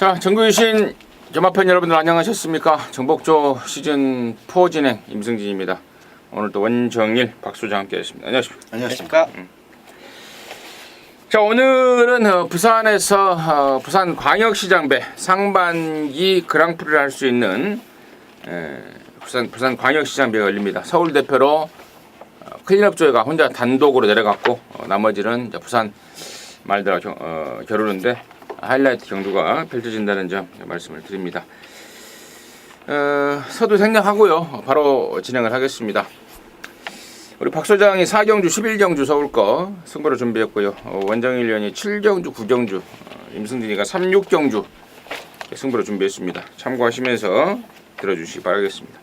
자, 전국이신 점화팬 여러분들 안녕하셨습니까? 정복조 시즌 4 진행 임승진입니다. 오늘도 원정일 박수장 함께하겠습니다. 안녕하십니까? 안녕하십니까? 자, 오늘은 부산에서 부산 광역시장배 상반기 그랑프리를 할 수 있는 부산 광역시장배가 열립니다. 서울 대표로 클린업 조회가 혼자 단독으로 내려갔고 나머지는 이제 부산 말들과 겨루는데 하이라이트 경주가 펼쳐진다는 점 말씀을 드립니다. 서두 생략하고요. 바로 진행을 하겠습니다. 우리 박 소장이 4경주, 11경주 서울 거 승부를 준비했고요. 원정일 위원이 7경주, 9경주, 임승진이가 3, 6경주 승부를 준비했습니다. 참고하시면서 들어주시기 바라겠습니다.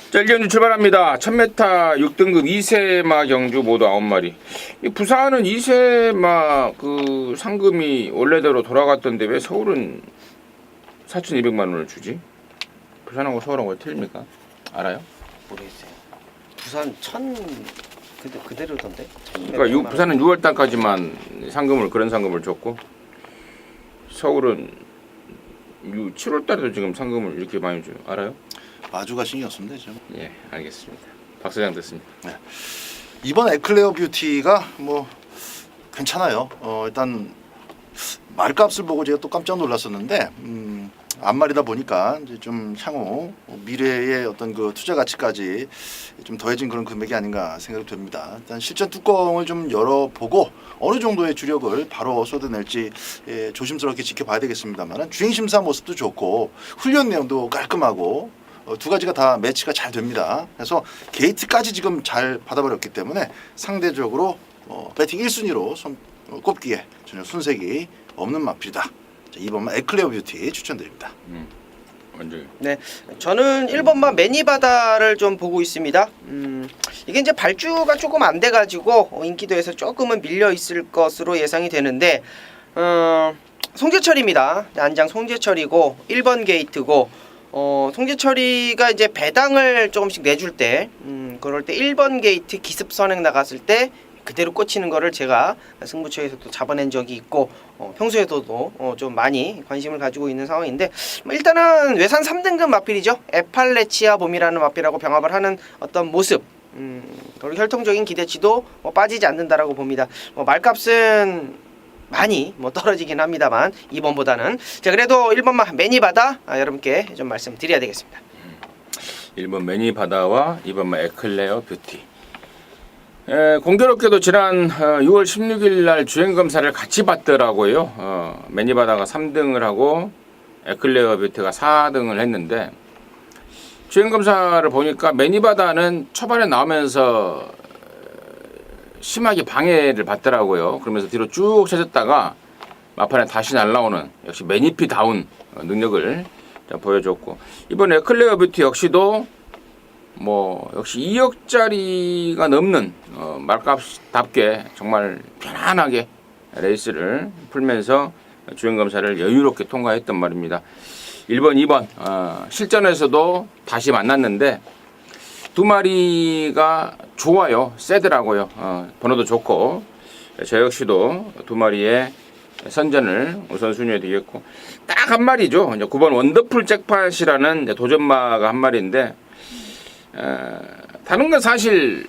자, 1경주 출발합니다. 1000m 6등급 2세마 경주 모두 9마리. 부산은 2세마 그 상금이 원래대로 돌아갔던데 왜 서울은 4,200만 원을 주지? 부산하고 서울하고 왜 틀립니까? 알아요? 모르겠어요. 부산 1000 그대로던데. 그러니까 부산은 6월 달까지만 상금을 그런 상금을 줬고 서울은 7월 달에도 지금 상금을 이렇게 많이 줘요. 알아요? 마주가 신경 쓰면 되죠. 예, 알겠습니다. 박 소장 듣습니다. 네. 이번 에클레어 뷰티가 뭐 괜찮아요. 일단 말값을 보고 제가 또 깜짝 놀랐었는데 앞말이다 보니까 이제 좀 향후 미래의 어떤 그 투자 가치까지 좀 더해진 그런 금액이 아닌가 생각이 됩니다. 일단 실전 뚜껑을 좀 열어보고 어느 정도의 주력을 바로 쏟아낼지 조심스럽게 지켜봐야 되겠습니다만 주행 심사 모습도 좋고 훈련 내용도 깔끔하고 두 가지가 다 매치가 잘 됩니다. 그래서 게이트까지 지금 잘 받아버렸기 때문에 상대적으로 배팅 1순위로 꼽기에 전혀 순색이 없는 마필이다. 자, 2번만 에클레어 뷰티 추천드립니다. 먼저. 네, 저는 1번만 매니바다를 좀 보고 있습니다. 이게 이제 발주가 조금 안 돼가지고 인기도에서 조금은 밀려 있을 것으로 예상이 되는데 송재철입니다. 안장 송재철이고 1번 게이트고 송재철이가 이제 배당을 조금씩 내줄 때 그럴 때 1번 게이트 기습 선행 나갔을 때 그대로 꽂히는 거를 제가 승부처에서도 잡아낸 적이 있고 평소에도 좀 많이 관심을 가지고 있는 상황인데 일단은 외산 3등급 마필이죠. 에팔레치아 봄이라는 마필하고 병합을 하는 어떤 모습 그리고 혈통적인 기대치도 빠지지 않는다라고 봅니다. 말값은 많이 떨어지긴 합니다만 2번보다는 자 그래도 1번만 매니바다 여러분께 좀 말씀드려야 되겠습니다. 1번 매니바다와 2번만 에클레어 뷰티. 공교롭게도 지난 6월 16일 날 주행검사를 같이 받더라고요. 매니바다가 3등을 하고 에클레어 뷰티가 4등을 했는데 주행검사를 보니까 매니바다는 초반에 나오면서 심하게 방해를 받더라고요. 그러면서 뒤로 쭉 쳐졌다가 막판에 다시 날라오는 역시 매니피다운 능력을 보여줬고 이번 에클레어 뷰티 역시도 역시 2억짜리가 넘는 말값답게 정말 편안하게 레이스를 풀면서 주행검사를 여유롭게 통과했단 말입니다. 1번, 2번 실전에서도 다시 만났는데 두 마리가 좋아요. 세더라고요. 번호도 좋고 저 역시도 두 마리의 선전을 우선순위에 두겠고 딱 한 마리죠. 이제 9번 원더풀 잭팟이라는 도전마가 한 마리인데 다른 건 사실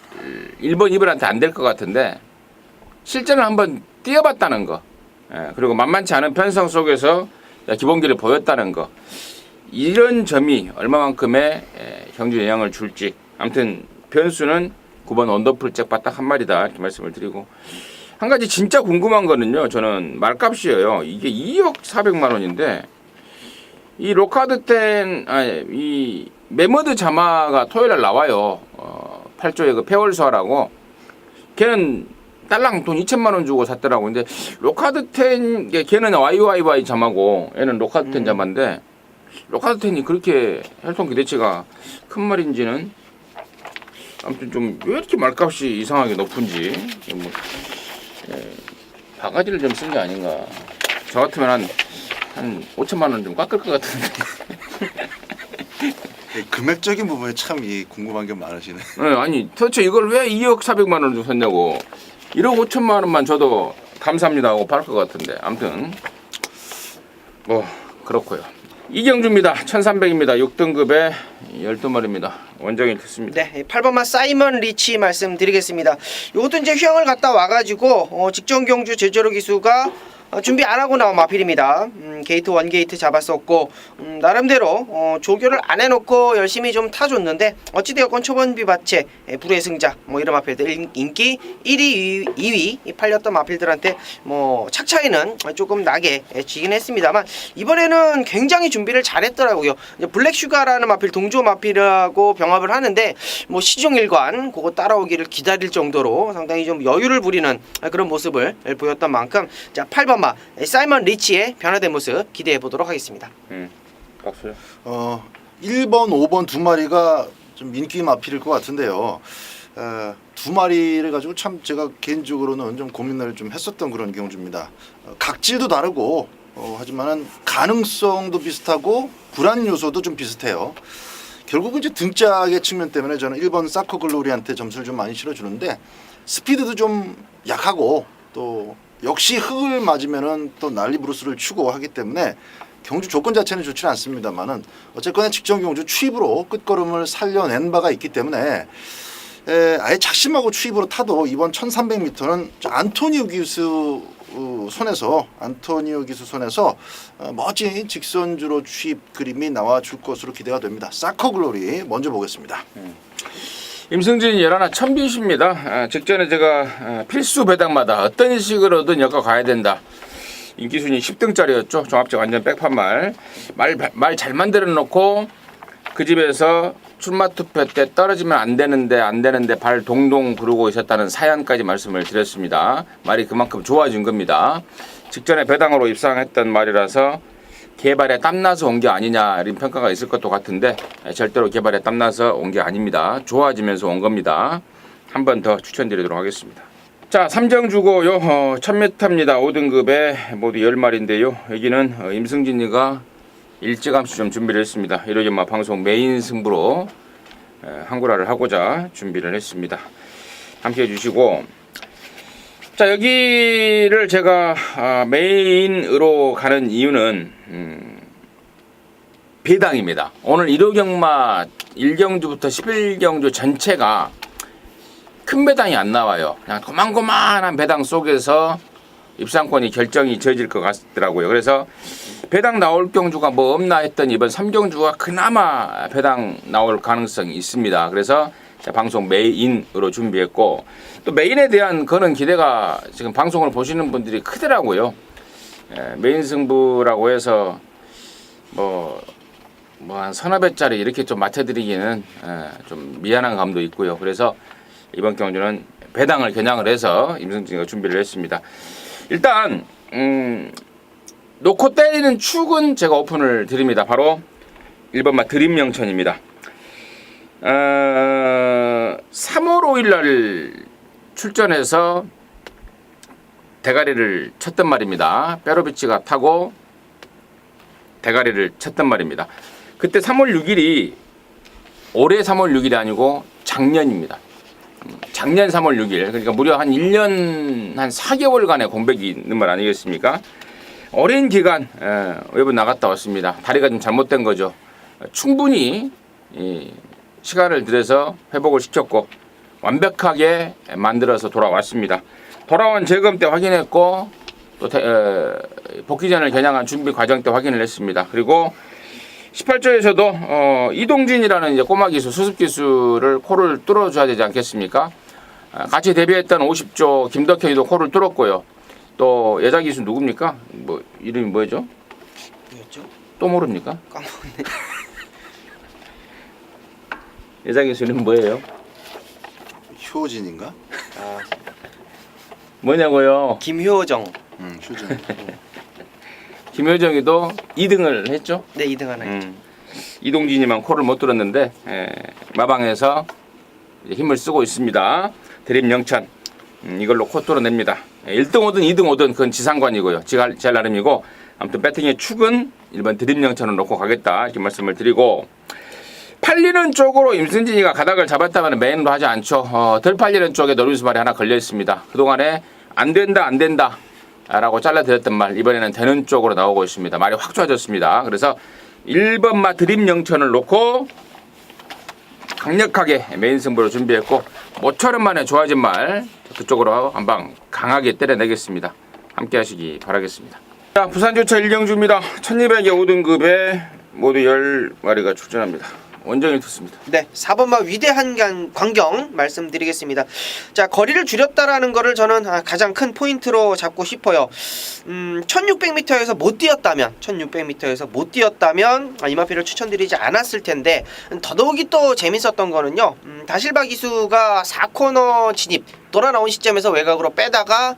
1번, 2번한테 안 될 것 같은데 실전을 한번 뛰어봤다는 거 그리고 만만치 않은 편성 속에서 기본기를 보였다는 거 이런 점이 얼마만큼의 경주 영향을 줄지 아무튼 변수는 9번 원더풀 잭팟 딱 한 마리다 이렇게 말씀을 드리고 한 가지 진짜 궁금한 거는요. 저는 말값이에요. 이게 2억 400만 원인데 이 로카드10 이 메머드 자마가 토요일날 나와요. 8조의 그 폐월서라고 걔는 딸랑 돈 2천만 원 주고 샀더라고. 근데 로카드10 걔는 YYY 자마고 얘는 로카드10 자마인데 로카드10이 그렇게 혈통 기대치가 큰 말인지는 아무튼 좀 왜 이렇게 말값이 이상하게 높은지 바가지를 좀 쓴 게 아닌가. 저 같으면 한 5천만 원 좀 깎을 것 같은데. 금액적인 부분에 참 궁금한 게 많으시네. 네, 아니 도대체 이걸 왜 2억 400만 원을 샀냐고. 1억 5천만 원만 줘도 감사합니다 하고 팔 것 같은데. 아무튼 뭐 그렇고요. 이경주입니다. 1300입니다. 6등급에 12마리입니다. 원정이 됐습니다. 네, 8번마 사이먼 리치 말씀드리겠습니다. 이것도 이제 휴양을 갔다 와가지고 직전 경주 제조로 기수가 준비 안 하고 나온 마필입니다. 게이트 1 게이트 잡았었고 나름대로 조교를 안 해놓고 열심히 좀 타줬는데 어찌되었건 초반 비바체 불의 승자 뭐 이런 마필들 인기 1위 2위 팔렸던 마필들한테 뭐 착차이는 조금 나게 지긴 했습니다만 이번에는 굉장히 준비를 잘했더라고요. 이제 블랙슈가라는 마필 동조 마필하고 병합을 하는데 뭐 시종일관 그거 따라오기를 기다릴 정도로 상당히 좀 여유를 부리는 그런 모습을 보였던 만큼 자 8번 사이먼 리치의 변화된 모습 기대해 보도록 하겠습니다. 박수요. 1번, 5번 두 마리가 좀 인기 마필일 것 같은데요. 두 마리를 가지고 참 제가 개인적으로는 좀 고민을 좀 했었던 그런 경주입니다. 각질도 다르고 하지만은 가능성도 비슷하고 불안 요소도 좀 비슷해요. 결국은 이제 등짝의 측면 때문에 저는 1번 사커 글로리한테 점수를 좀 많이 실어주는데 스피드도 좀 약하고 또 역시 흙을 맞으면은 또 난리 브루스를 추고 하기 때문에 경주 조건 자체는 좋지는 않습니다만은 어쨌거나 직전 경주 추입으로 끝걸음을 살려낸 바가 있기 때문에 아예 작심하고 추입으로 타도 이번 1300m는 안토니오 기수 손에서 멋진 직선주로 추입 그림이 나와 줄 것으로 기대가 됩니다. 사커 글로리 먼저 보겠습니다. 임승진 11 천비슈입니다. 직전에 제가 필수 배당마다 어떤 식으로든 엮어 가야 된다. 인기순위 10등짜리였죠. 종합적 완전 백판말. 말 잘 만들어 놓고 그 집에서 출마 투표 때 떨어지면 안 되는데 발 동동 구르고 있었다는 사연까지 말씀을 드렸습니다. 말이 그만큼 좋아진 겁니다. 직전에 배당으로 입상했던 말이라서 개발에 땀나서 온 게 아니냐 이런 평가가 있을 것도 같은데 절대로 개발에 땀나서 온 게 아닙니다. 좋아지면서 온 겁니다. 한 번 더 추천드리도록 하겠습니다. 자, 3정 주고요. 1000m입니다. 5등급에 모두 10마리인데요. 여기는 임승진이가 일찌감치 좀 준비를 했습니다. 이러지마 방송 메인 승부로 한구라를 하고자 준비를 했습니다. 함께 해주시고, 자, 여기를 제가 메인으로 가는 이유는 배당입니다. 오늘 1호경마 1경주부터 11경주 전체가 큰 배당이 안 나와요. 그냥 고만고만한 배당 속에서 입상권이 결정이 지어질 것 같더라고요. 그래서 배당 나올 경주가 뭐 없나 했더니 이번 3경주가 그나마 배당 나올 가능성이 있습니다. 그래서 방송 메인으로 준비했고, 또 메인에 대한 그런 기대가 지금 방송을 보시는 분들이 크더라고요. 메인 승부라고 해서 뭐 한 서너 배짜리 이렇게 좀 맞춰드리기는 좀 미안한 감도 있고요. 그래서 이번 경주는 배당을 겨냥을 해서 임승진이가 준비를 했습니다. 일단 놓고 때리는 축은 제가 오픈을 드립니다. 바로 1번마 드림명천입니다. 3월 5일날 출전해서 대가리를 쳤던 말입니다. 빼로비치가 타고 대가리를 쳤던 말입니다. 그때 3월 6일이 올해 3월 6일이 아니고 작년입니다. 작년 3월 6일, 그러니까 무려 한 1년 한 4개월간의 공백이 있는 말 아니겠습니까? 오랜 기간 외부 나갔다 왔습니다. 다리가 좀 잘못된 거죠. 충분히 시간을 들여서 회복을 시켰고 완벽하게 만들어서 돌아왔습니다. 돌아온 재검 때 확인했고 또 복귀전을 겨냥한 준비 과정 때 확인을 했습니다. 그리고 18조에서도 이동진이라는 이제 꼬마 기수, 수습 기수를 코를 뚫어줘야 되지 않겠습니까? 같이 데뷔했던 50조 김덕현이도 코를 뚫었고요. 또 여자 기수 누굽니까? 뭐 이름이 뭐죠? 뭐였죠? 또 모릅니까? 까먹었네. 여자 기수는 뭐예요? 효진인가? 아, 뭐냐고요? 김효정. 효진. 김효정이도 2등을 했죠? 네, 2등 하나 했죠. 이동진이만 코를 못 뚫었는데 마방에서 이제 힘을 쓰고 있습니다. 드림 영천 이걸로 코 뚫어냅니다. 1등 5든 2등 5든 그건 지상관이고요. 제 나름이고, 아무튼 배팅의 축은 1번 드림 영천을 놓고 가겠다 이렇게 말씀을 드리고, 팔리는 쪽으로 임승진이가 가닥을 잡았다면 메인으로 하지 않죠. 덜 팔리는 쪽에 노리수 말이 하나 걸려 있습니다. 그동안에 안 된다 라고 잘라드렸던 말 이번에는 되는 쪽으로 나오고 있습니다. 말이 확 좋아졌습니다. 그래서 1번 마 드림 영천을 놓고 강력하게 메인 승부를 준비했고 모처럼 만에 좋아진 말 그쪽으로 한방 강하게 때려내겠습니다. 함께 하시기 바라겠습니다. 자, 부산조차 1경주입니다. 1200의 5등급에 모두 10마리가 출전합니다. 원정이 좋습니다. 네, 4번마 위대한 광경 말씀드리겠습니다. 자, 거리를 줄였다라는 거를 저는 가장 큰 포인트로 잡고 싶어요. 1600m에서 못 뛰었다면 이마피를 추천드리지 않았을 텐데 더더욱이 또 재밌었던 거는요. 다실바 기수가 4코너 진입 돌아 나온 시점에서 외곽으로 빼다가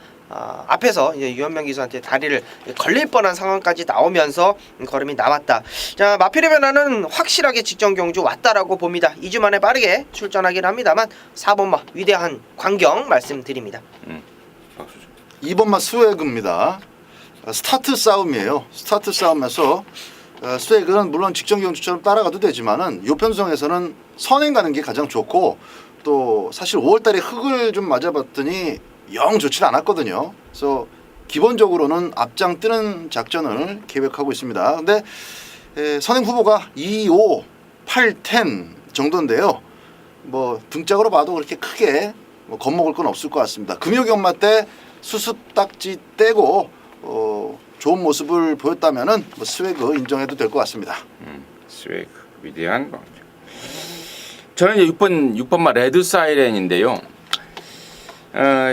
앞에서 이제 유현명 기수한테 다리를 걸릴 뻔한 상황까지 나오면서 걸음이 나왔다. 자, 마필의 변화는 확실하게 직전 경주 왔다라고 봅니다. 2주 만에 빠르게 출전하긴 합니다만 4번마 위대한 광경 말씀드립니다. 2번마 스웨그입니다. 스타트 싸움이에요. 스타트 싸움에서 스웨그는 물론 직전 경주처럼 따라가도 되지만은 요 편성에서는 선행 가는 게 가장 좋고 또 사실 5월달에 흙을 좀 맞아봤더니 영 좋지 않았거든요. 그래서 기본적으로는 앞장 뜨는 작전을 계획하고 있습니다. 근데 선행 후보가 2, 5, 8, 10 정도인데요. 뭐 등짝으로 봐도 그렇게 크게 겁먹을 건 없을 것 같습니다. 금요경마 때 수습 딱지 떼고 좋은 모습을 보였다면은 뭐 스웨그 인정해도 될 것 같습니다. 스웨그 위대한 광경. 저는 이제 6번마 레드 사이렌인데요.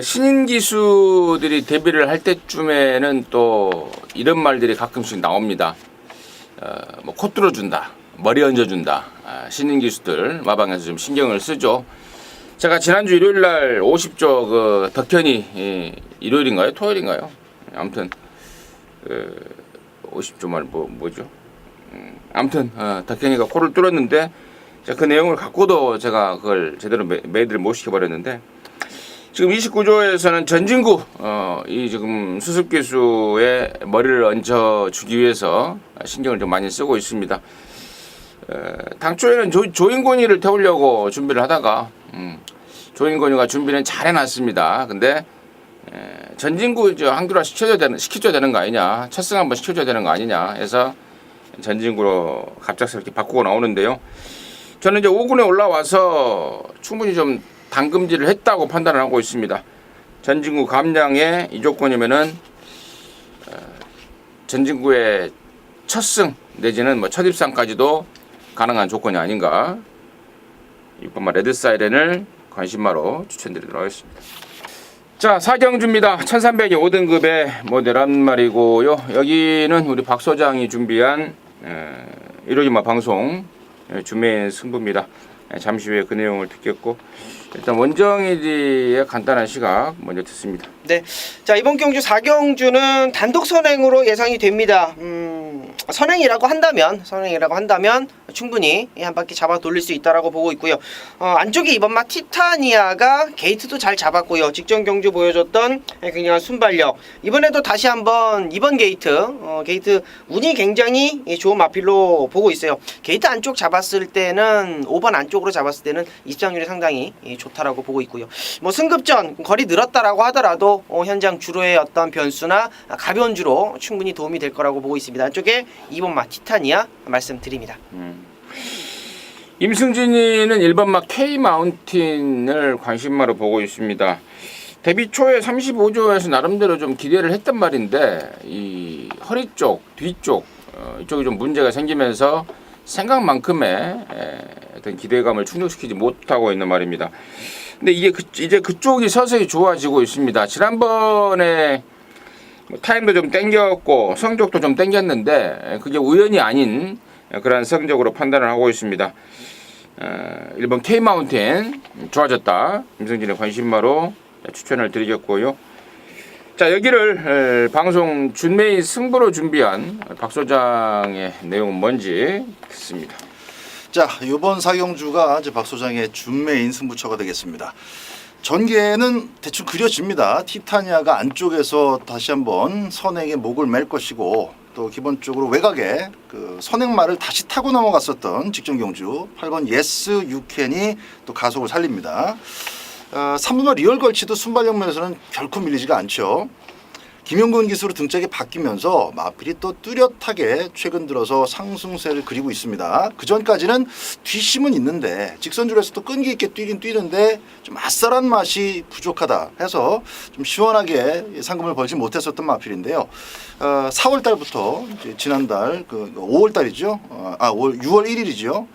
신인 기수들이 데뷔를 할 때쯤에는 또 이런 말들이 가끔씩 나옵니다. 뭐 코 뚫어준다, 머리 얹어준다. 신인 기수들 마방에서 좀 신경을 쓰죠. 제가 지난주 일요일날 50조 그 덕현이 일요일인가요? 토요일인가요? 아무튼 50조 말 뭐죠? 아무튼 덕현이가 코를 뚫었는데 그 내용을 갖고도 제가 그걸 제대로 메이드를 못 시켜버렸는데 지금 29조에서는 전진구 이 지금 수습 기수의 머리를 얹어주기 위해서 신경을 좀 많이 쓰고 있습니다. 당초에는 조인권이를 태우려고 준비를 하다가 조인권이가 준비는 잘 해놨습니다. 근데 전진구 이제 한규라 시켜줘야 되는 거 아니냐, 첫승 한번 시켜줘야 되는 거 아니냐 해서 전진구로 갑작스럽게 바꾸고 나오는데요. 저는 이제 5군에 올라와서 충분히 좀 당금질을 했다고 판단을 하고 있습니다. 전진구 감량의 이 조건이면은 전진구의 첫승 내지는 뭐 첫 입상까지도 가능한 조건이 아닌가. 6번마 레드 사이렌을 관심마로 추천드리도록 하겠습니다. 자, 4경주입니다. 1300이 5등급의 모델 한 마리고요. 여기는 우리 박 소장이 준비한 일요일마 방송 주메인 승부입니다. 잠시 후에 그 내용을 듣겠고 일단 원정일이의 간단한 시각 먼저 듣습니다. 네, 자 이번 경주 4경주는 단독 선행으로 예상이 됩니다. 선행이라고 한다면 충분히 한 바퀴 잡아 돌릴 수 있다라고 보고 있고요. 안쪽에 이번마 티타니아가 게이트도 잘 잡았고요. 직전 경주 보여줬던 굉장한 순발력. 이번에도 다시 한번 이번 게이트 운이 굉장히 좋은 마필로 보고 있어요. 게이트 안쪽 잡았을 때는 5번 안쪽으로 잡았을 때는 입장률이 상당히 좋다라고 보고 있고요. 뭐 승급전 거리 늘었다라고 하더라도 현장 주로의 어떤 변수나 가벼운 주로 충분히 도움이 될 거라고 보고 있습니다. 안쪽에 2번마 티타니아 말씀드립니다. 임승진이는 1번마 K 마운틴을 관심마로 보고 있습니다. 데뷔 초에 35조에서 나름대로 좀 기대를 했단 말인데 이 허리 쪽, 뒤쪽 이쪽이 좀 문제가 생기면서 생각만큼의 어떤 기대감을 충족시키지 못하고 있는 말입니다. 근데 이게 이제 그쪽이 서서히 좋아지고 있습니다. 지난번에 타임도 좀 땡겼고 성적도 좀 땡겼는데 그게 우연이 아닌 그런 성적으로 판단을 하고 있습니다. 1번 K마운틴 좋아졌다. 임승진의 관심마로 추천을 드리겠고요. 자, 여기를 방송 준메인 승부로 준비한 박 소장의 내용은 뭔지 듣습니다. 자, 이번 4경주가 이제 박 소장의 준메인 승부처가 되겠습니다. 전개는 대충 그려집니다. 티타니아가 안쪽에서 다시 한번 선행에 목을 맬 것이고 또 기본적으로 외곽에 그 선행마를 다시 타고 넘어갔었던 직전 경주 8번 예스 유캔이 또 가속을 살립니다. 3번마 리얼 걸치도 순발력 면에서는 결코 밀리지가 않죠. 김용근 기수로 등짝이 바뀌면서 마필이 또 뚜렷하게 최근 들어서 상승세를 그리고 있습니다. 그 전까지는 뒷심은 있는데 직선줄에서 또 끈기 있게 뛰긴 뛰는데 좀 아싸란 맛이 부족하다 해서 좀 시원하게 상금을 벌지 못했었던 마필인데요. 4월 달부터 지난달 그 5월 달이죠. 6월 1일이죠.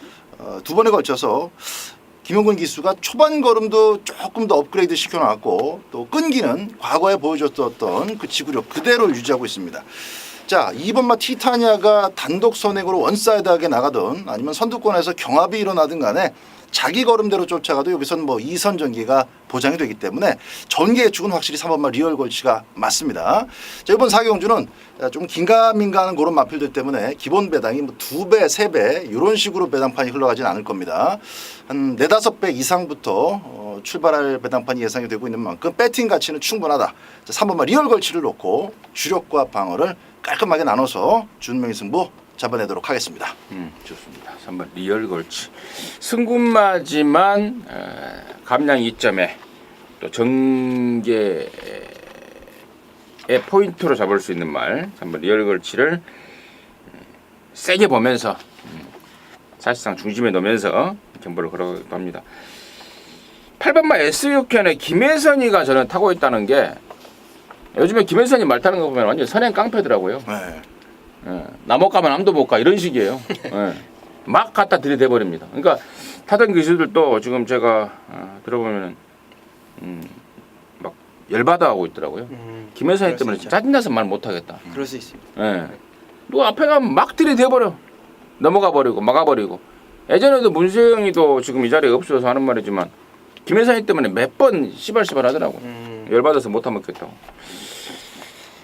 두 번에 걸쳐서 김용근 기수가 초반 걸음도 조금 더 업그레이드 시켜놨고 또 끈기는 과거에 보여줬던 그 지구력 그대로 유지하고 있습니다. 자, 2번마 티타니아가 단독 선행으로 원사이드하게 나가든 아니면 선두권에서 경합이 일어나든 간에 자기 걸음대로 쫓아가도 여기서는 뭐 2선 전기가 보장이 되기 때문에 전개의 축은 확실히 3번마 리얼 걸치가 맞습니다. 자, 이번 4경주는 좀 긴가민가하는 그런 마필들 때문에 기본 배당이 뭐 2배, 3배 이런 식으로 배당판이 흘러가진 않을 겁니다. 한 4, 5배 이상부터 출발할 배당판이 예상이 되고 있는 만큼 배팅 가치는 충분하다. 자, 3번마 리얼 걸치를 놓고 주력과 방어를 깔끔하게 나눠서 준명희 승부 잡아내도록 하겠습니다. 좋습니다. 3번 리얼 걸치. 승군마지만 감량 2점에 또 전개의 포인트로 잡을 수 있는 말 3번 리얼 걸치를 세게 보면서 사실상 중심에 놓으면서 경보를 걸어가기도 합니다. 8번마 S6편의 김혜선이가 저는 타고 있다는 게 요즘에 김혜선이 말 타는 거 보면 완전 선행 깡패더라고요. 네. 나 못 가면 아무도 못 가 이런 식이에요. 막 갖다 들이대 버립니다. 그러니까 타던 기수들도 지금 제가 들어보면은 막 열받아하고 있더라고요. 김혜선이 때문에 짜증나서 말 못하겠다. 그럴 수 있습니다. 너 앞에 가면 막 들이대 버려. 넘어가 버리고 막아 버리고. 예전에도 문세영이도 지금 이 자리에 없어서 하는 말이지만 김혜선이 때문에 몇 번 시발시발 하더라고. 열받아서 못 하먹겠다고.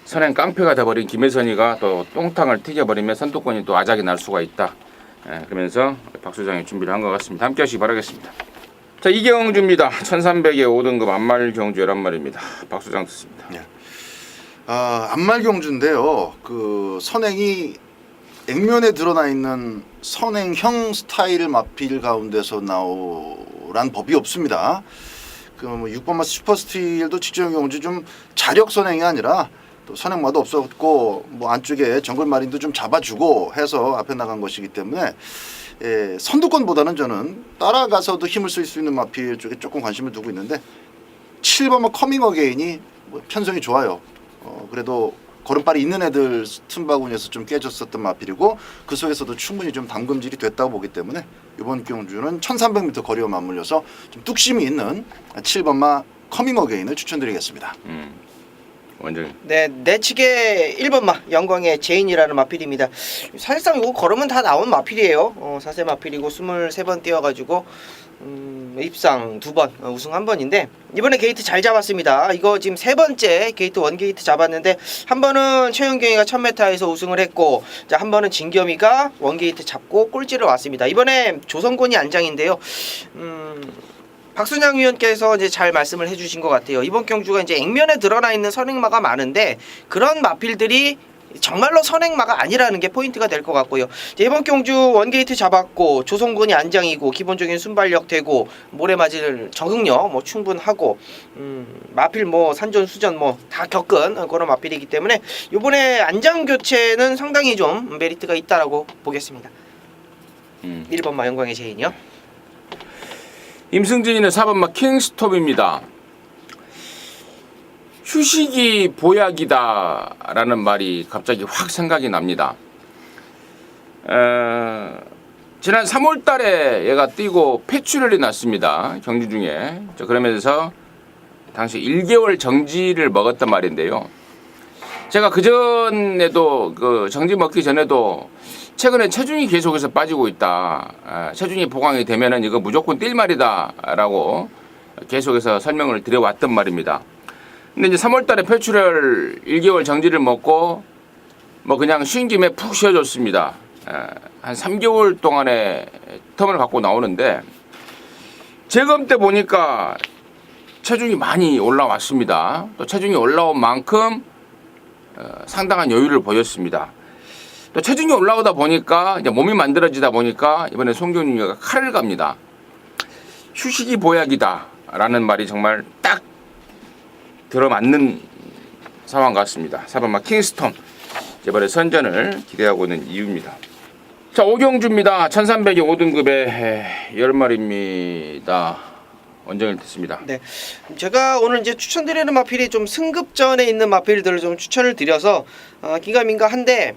선행 깡패가 돼버린 김혜선이가 또 똥탕을 튀겨버리면 선두권이 또 아작이 날 수가 있다. 그러면서 박 소장이 준비를 한 것 같습니다. 함께 하시기 바라겠습니다. 자, 이경주입니다. 1300에 5등급 안말 경주 11마리입니다. 박 소장 듣습니다. 네. 안말 경주인데요. 그 선행이 액면에 드러나 있는 선행형 스타일 마필 가운데서 나오란 법이 없습니다. 그 뭐 6번마 슈퍼스틸도 직전 경주 좀 자력 선행이 아니라 또 선행마도 없었고 뭐 안쪽에 정글 마린도 좀 잡아주고 해서 앞에 나간 것이기 때문에 선두권보다는 저는 따라가서도 힘을 쓸 수 있는 마필 쪽에 조금 관심을 두고 있는데 7번마 커밍 어게인이 뭐 편성이 좋아요. 그래도 걸음발이 있는 애들 틈바구니에서 좀 깨졌었던 마필이고 그 속에서도 충분히 좀 담금질이 됐다고 보기 때문에 이번 경주는 1300m 거리와 맞물려서 좀 뚝심이 있는 7번마 커밍 어게인을 추천드리겠습니다. 원장님. 네, 내측에 1번마 영광의 제인이라는 마필입니다. 사실상 이거 걸으면 다 나온 마필이에요. 4세 마필이고 23번 뛰어가지고 입상 2번 우승 1번인데 이번에 게이트 잘 잡았습니다. 이거 지금 3번째 게이트 1게이트 잡았는데 한 번은 최윤경이가 1000m에서 우승을 했고 자, 한 번은 진겸이가 1게이트 잡고 꼴찌를 왔습니다. 이번에 조성곤이 안장인데요. 박순양 위원께서 이제 잘 말씀을 해주신 것 같아요. 이번 경주가 이제 액면에 드러나 있는 선행마가 많은데 그런 마필들이 정말로 선행마가 아니라는 게 포인트가 될 것 같고요. 이번 경주 원게이트 잡았고 조성군이 안장이고 기본적인 순발력 되고 모래맞이를 적응력 뭐 충분하고 마필 뭐 산전 수전 뭐 다 겪은 그런 마필이기 때문에 이번에 안장 교체는 상당히 좀 메리트가 있다라고 보겠습니다. 1번마 영광의 제인이요. 임승진이는 4번마 킹스톱입니다. 휴식이 보약이다라는 말이 갑자기 확 생각이 납니다. 지난 3월 달에 얘가 뛰고 폐출혈이 났습니다. 경주 중에. 그러면서 당시 1개월 정지를 먹었단 말인데요. 제가 그전에도 그 정지 먹기 전에도 최근에 체중이 계속해서 빠지고 있다. 체중이 보강이 되면은 이거 무조건 뛸 말이다라고 계속해서 설명을 드려왔던 말입니다. 근데 이제 3월 달에 폐출혈 1개월 정지를 먹고 뭐 그냥 쉰 김에 푹 쉬어줬습니다. 한 3개월 동안의 텀을 갖고 나오는데 재검 때 보니까 체중이 많이 올라왔습니다. 또 체중이 올라온 만큼 상당한 여유를 보였습니다. 또 체중이 올라오다 보니까 이제 몸이 만들어지다 보니까 이번에 송경윤이가 칼을 갑니다. 휴식이 보약이다라는 말이 정말 딱 들어맞는 상황 같습니다. 4번마 킹스톤 이번에 선전을 기대하고 있는 이유입니다. 자, 오경주입니다. 1300이 5등급의 10마리입니다. 원정을 됐습니다. 네, 제가 오늘 이제 추천드리는 마필이 좀 승급전에 있는 마필들을 좀 추천을 드려서 긴가민가한데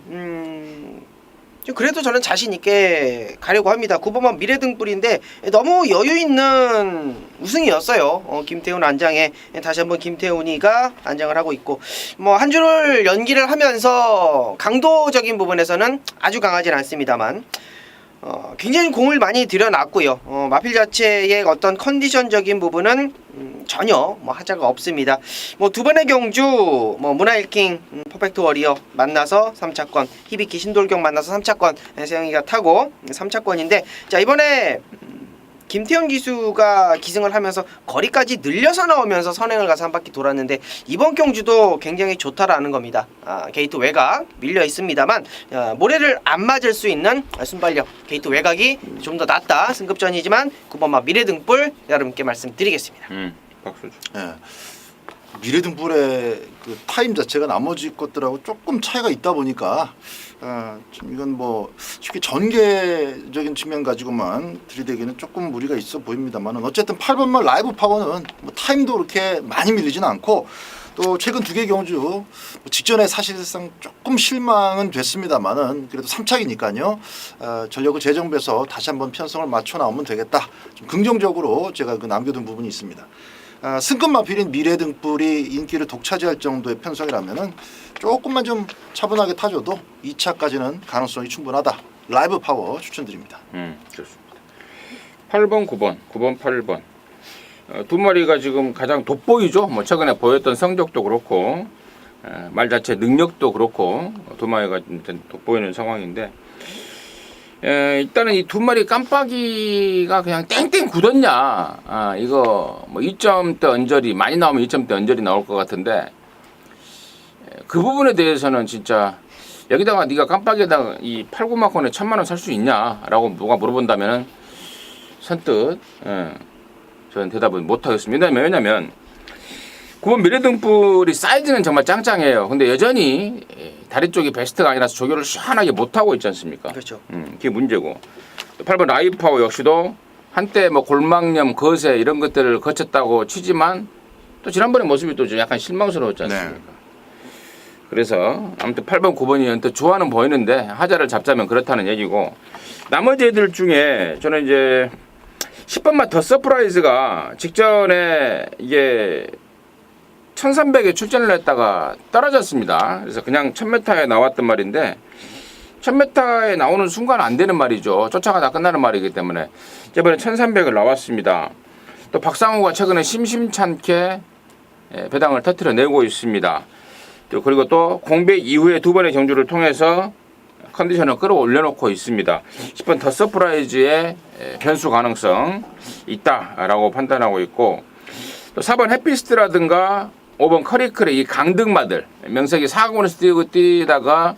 좀 그래도 저는 자신 있게 가려고 합니다. 9번만 미래등불인데 너무 여유 있는 우승이었어요. 김태훈 안장에 다시 한번 김태훈이가 안장을 하고 있고 뭐 한 줄을 연기를 하면서 강도적인 부분에서는 아주 강하진 않습니다만 굉장히 공을 많이 들여놨고요. 마필 자체의 어떤 컨디션적인 부분은 전혀 뭐 하자가 없습니다. 뭐 두 번의 경주 뭐 문화일킹 퍼펙트 워리어 만나서 3차권, 히비키 신돌경 만나서 3차권 세영이가 타고 3차권인데 자 이번에 김태현 기수가 기승을 하면서 거리까지 늘려서 나오면서 선행을 가서 한 바퀴 돌았는데 이번 경주도 굉장히 좋다라는 겁니다. 게이트 외곽 밀려 있습니다만 모래를 안 맞을 수 있는 순발력 게이트 외곽이 좀 더 낫다 승급전이지만 9번마 미래등불 여러분께 말씀드리겠습니다. 박수 주. 예. 미래등불의 그 타임 자체가 나머지 것들하고 조금 차이가 있다 보니까 좀 이건 뭐 쉽게 전개적인 측면 가지고만 들이대기는 조금 무리가 있어 보입니다만은 어쨌든 8번만 라이브 파워는 뭐 타임도 그렇게 많이 밀리지는 않고 또 최근 두 개 경주 뭐 직전에 사실상 조금 실망은 됐습니다만은 그래도 3착이니까요 전력을 재정비해서 다시 한번 편성을 맞춰 나오면 되겠다 좀 긍정적으로 제가 그 남겨둔 부분이 있습니다. 승급 마필인 미래등불이 인기를 독차지할 정도의 편성이라면은 조금만 좀 차분하게 타줘도 2차까지는 가능성이 충분하다. 라이브 파워 추천드립니다. 좋습니다. 8번, 9번, 9번, 8번 두 마리가 지금 가장 돋보이죠. 뭐 최근에 보였던 성적도 그렇고 말 자체 능력도 그렇고 두 마리가 돋보이는 상황인데 일단은 이 두 마리 깜빡이가 그냥 땡땡 굳었냐 이거 뭐 2점대 언저리 많이 나오면 2점대 언저리 나올 것 같은데 그 부분에 대해서는 진짜 여기다가 네가 깜빡이에다가 이 8, 9마콘에 1000만원 살 수 있냐 라고 누가 물어본다면은 선뜻 저는 대답은 못하겠습니다. 왜냐면 9번 미래등불이 사이즈는 정말 짱짱해요. 근데 여전히 다리 쪽이 베스트가 아니라서 조교를 시원하게 못하고 있지 않습니까? 그렇죠. 그게 문제고 8번 라이브파워 역시도 한때 뭐 골망염, 거세 이런 것들을 거쳤다고 치지만 또 지난번에 모습이 또 좀 약간 실망스러웠지 않습니까? 네. 그래서 아무튼 8번, 9번이 또 좋아는 보이는데 하자를 잡자면 그렇다는 얘기고 나머지 애들 중에 저는 이제 10번만 더 서프라이즈가 직전에 이게 1300에 출전을 했다가 떨어졌습니다. 그래서 그냥 1000m에 나왔던 말인데 1000m에 나오는 순간 안 되는 말이죠. 쫓아가다 끝나는 말이기 때문에 이번에 1300을 나왔습니다. 또 박상우가 최근에 심심찮게 배당을 터뜨려내고 있습니다. 그리고 또 공백 이후에 두 번의 경주를 통해서 컨디션을 끌어올려놓고 있습니다. 10번 더 서프라이즈의 변수 가능성 있다라고 판단하고 있고 또 4번 해피스트라든가 5번 커리클의 이 강등마들 명색이 4강원에서 뛰다가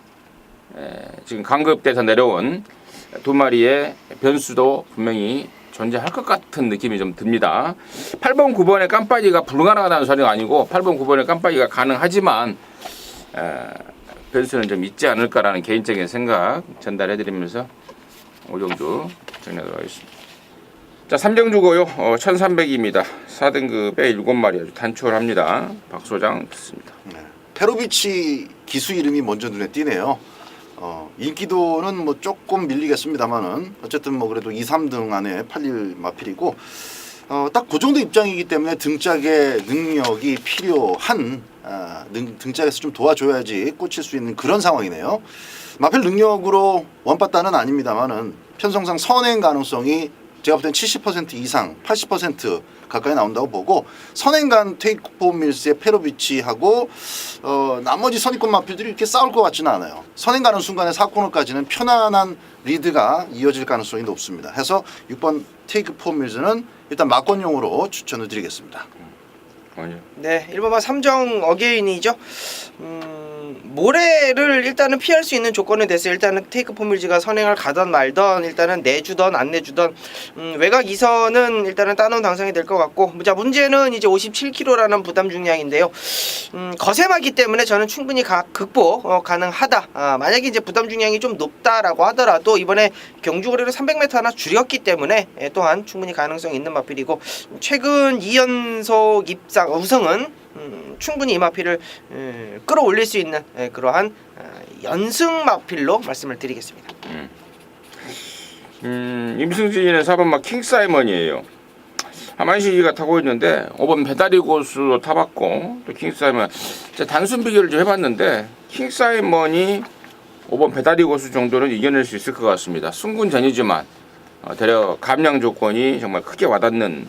지금 강급돼서 내려온 두 마리의 변수도 분명히 존재할 것 같은 느낌이 좀 듭니다. 8번 9번의 깜빡이가 불가능하다는 소리가 아니고 8번 9번의 깜빡이가 가능하지만 변수는 좀 있지 않을까라는 개인적인 생각 전달해드리면서 오경주 정리하도록 하겠습니다. 자, 3정주고요. 1300입니다. 4등급에 7마리 아주 단촐합니다. 박소장 듣습니다. 네. 페로비치 기수 이름이 먼저 눈에 띄네요. 인기도는 뭐 조금 밀리겠습니다만은 어쨌든 뭐 그래도 2, 3등 안에 팔릴 마필이고 딱 그 정도 입장이기 때문에 등짝의 능력이 필요한 등짝에서 좀 도와줘야지 꽂힐 수 있는 그런 상황이네요. 마필 능력으로 원바다는 아닙니다만은 편성상 선행 가능성이 제가 볼 땐 70% 이상 80% 가까이 나온다고 보고 선행간 테이크포 밀스의 페로비치하고 나머지 선입권 마필들이 이렇게 싸울 것 같지는 않아요. 선행 가는 순간에 4코너까지는 편안한 리드가 이어질 가능성이 높습니다. 해서 6번 테이크포 밀스는 일단 막권용으로 추천을 드리겠습니다. 아니요. 네, 1번마 3정 어게인이죠. 모래를 일단은 피할 수 있는 조건은 됐어요. 일단은 테이크 포밀즈가 선행을 가던 말던 일단은 내주던 안 내주던 외곽 2선은 일단은 따놓은 당상이 될 것 같고, 자 문제는 이제 57kg라는 부담 중량인데요. 거세마기 때문에 저는 충분히 극복 가능하다. 만약에 이제 부담 중량이 좀 높다라고 하더라도 이번에 경주거리로 300m 하나 줄였기 때문에 또한 충분히 가능성이 있는 마필이고, 최근 2연속 우승은 충분히 이 마필을 끌어올릴 수 있는 그러한 연승 마필로 말씀을 드리겠습니다. 임승진의 4번 막 킹사이먼이에요. 하만시가 타고 있는데 5번 배다리 고수도 타봤고 또 킹사이먼 단순 비교를 좀 해봤는데 킹사이먼이 5번 배다리 고수 정도는 이겨낼 수 있을 것 같습니다. 승군 전이지만 대략 감량 조건이 정말 크게 와닿는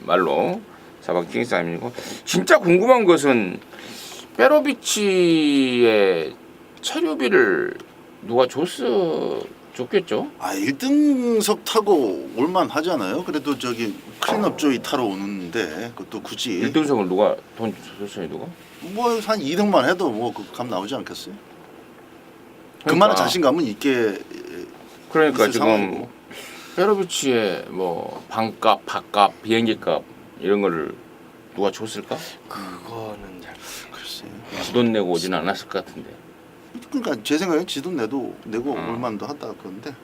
말로 4번 킹사이먼이고, 진짜 궁금한 것은 페로비치의 체류비를 누가 줬겠죠? 1등석 타고 올만 하잖아요. 그래도 저기 클린업 조이 타러 오는데 그것도 굳이 1등석을 누가 돈 줬어요? 누가? 뭐 한 2등만 해도 뭐 그 값 나오지 않겠어요? 그만한 자신감은 있게. 그러니까 있을 지금 상황이고. 페로비치의 뭐 방값, 밥값, 비행기값 이런 거를 누가 줬을까? 그거는 잘 글쎄요. 그 돈 내고 오진 않았을 것 같은데. 그러니까 제 생각엔 지돈 내고 올만도 하다 그런데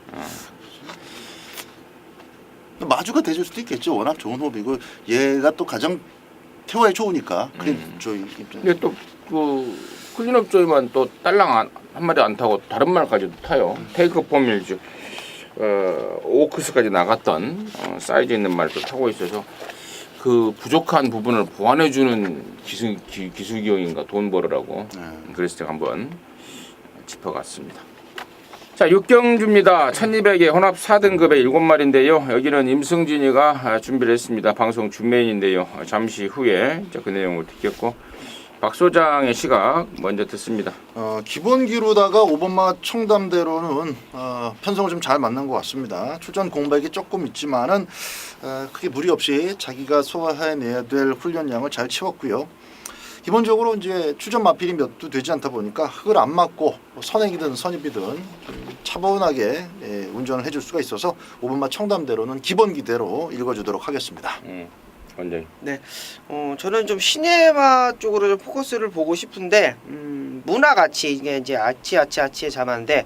마주가 돼줄 수도 있겠죠. 워낙 좋은 호비고 얘가 또 가장 태워야 좋으니까 클린 조이 입장. 근데 또 그 클린업 조이만 또 딸랑 한 마리 안 타고 다른 말까지도 타요. 테이크 포밀즈 오크스까지 나갔던 사이즈 있는 말도 타고 있어서 그 부족한 부분을 보완해주는 기술기용인가 돈 벌으라고. 그래서 제가 한번 짚어갔습니다. 자, 6경주입니다. 1200에 혼합 4등급의 7마리인데요. 여기는 임승진이가 준비를 했습니다. 방송 준메인인데요. 잠시 후에 그 내용을 듣겠고, 박 소장의 시각 먼저 듣습니다. 기본기로다가 5번마 청담대로는 편성을 좀 잘 만난 것 같습니다. 출전 공백이 조금 있지만은 크게 무리 없이 자기가 소화해내야 될 훈련량을 잘 채웠고요. 기본적으로 이제 출전 마필이 몇도 되지 않다 보니까 흙을 안 맞고 선행이든 선입이든 차분하게 운전을 해줄 수가 있어서 5번마 청담대로는 기본기대로 읽어주도록 하겠습니다. 원장님. 네, 저는 좀 시네마 쪽으로 좀 포커스를 보고 싶은데 문화가치 이게 이제 아치에 잡았는데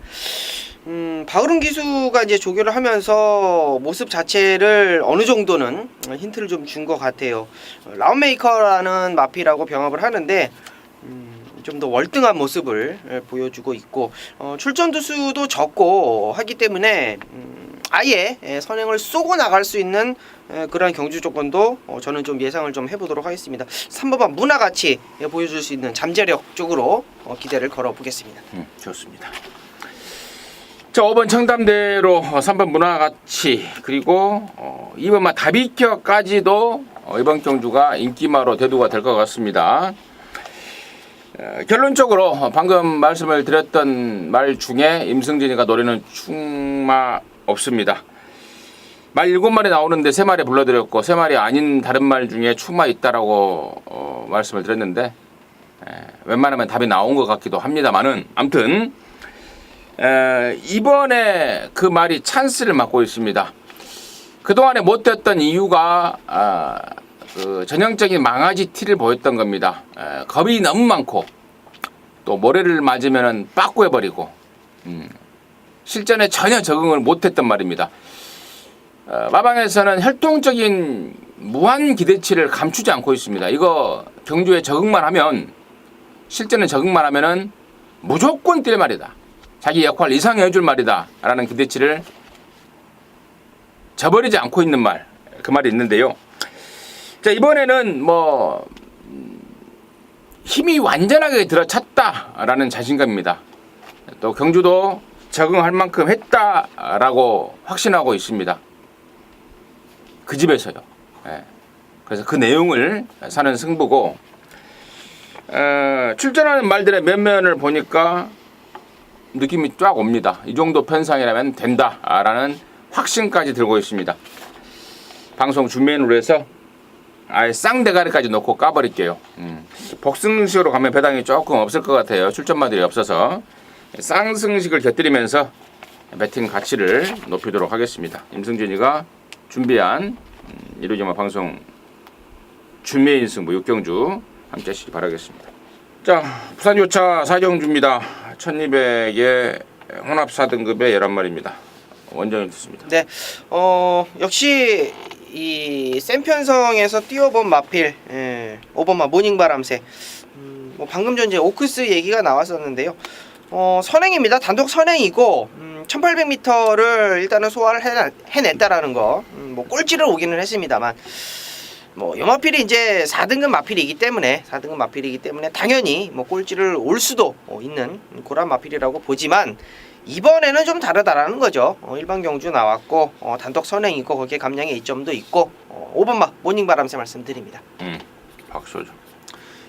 박으름 기수가 이제 조교를 하면서 모습 자체를 어느 정도는 힌트를 좀 준 것 같아요. 라운메이커라는 마필하고 병합을 하는데 좀 더 월등한 모습을 보여주고 있고, 출전 두수도 적고 하기 때문에 아예 선행을 쏘고 나갈 수 있는 그런 경주 조건도 저는 좀 예상을 좀 해보도록 하겠습니다. 3번만 문화가치 보여줄 수 있는 잠재력 쪽으로 기대를 걸어보겠습니다. 좋습니다. 자, 5번 청담대로 3번 문화가치 그리고 2번만 다비켜까지도 이번 경주가 인기마로 대두가 될 것 같습니다. 결론적으로 방금 말씀을 드렸던 말 중에 임승진이가 노리는 충마 없습니다. 말 7마리 나오는데 3마리 불러드렸고 3마리 아닌 다른 말 중에 충마 있다라고 말씀을 드렸는데 웬만하면 답이 나온 것 같기도 합니다만은 아무튼 이번에 그 말이 찬스를 맞고 있습니다. 그동안에 못됐던 이유가 그 전형적인 망아지 티를 보였던 겁니다. 겁이 너무 많고 또 모래를 맞으면 빠꾸해버리고 실전에 전혀 적응을 못했단 말입니다. 마방에서는 혈통적인 무한 기대치를 감추지 않고 있습니다. 이거 경주에 적응만 하면, 실전에 적응만 하면은 무조건 뛸 말이다, 자기 역할 이상 해줄 말이다 라는 기대치를 저버리지 않고 있는 말, 그 말이 있는데요. 자, 이번에는 뭐 힘이 완전하게 들어찼다라는 자신감입니다. 또 경주도 적응할 만큼 했다라고 확신하고 있습니다. 그 집에서요. 그래서 그 내용을 사는 승부고, 출전하는 말들의 면면을 보니까 느낌이 쫙 옵니다. 이 정도 편상이라면 된다라는 확신까지 들고 있습니다. 방송 준비인으로 해서 아예 쌍대가리까지 놓고 까버릴게요. 복승식으로 가면 배당이 조금 없을 것 같아요. 출전마들이 없어서 쌍승식을 곁들이면서 배팅 가치를 높이도록 하겠습니다. 임승준이가 준비한 이루지마 방송 준비인 승부 6경주 함께 하시기 바라겠습니다. 자, 부산 요차 4경주입니다. 1200의 혼합 4등급의 11마리입니다. 원정이 됐습니다. 네, 역시 이 센 편성에서 뛰어본 마필, 5번마 모닝바람새. 뭐 방금 전 이제 오크스 얘기가 나왔었는데요. 선행입니다. 단독 선행이고 1800m를 일단은 소화를 해냈다라는 거. 뭐 꼴찌를 오기는 했습니다만 뭐 요마필이 이제 4등급 마필이기 때문에 당연히 뭐 꼴찌를 올 수도 있는 그런 마필이라고 보지만 이번에는 좀 다르다라는 거죠. 일반 경주 나왔고 단독 선행이고 거기에 감량의 이점도 있고 5번마 모닝바람새 말씀드립니다. 박수죠.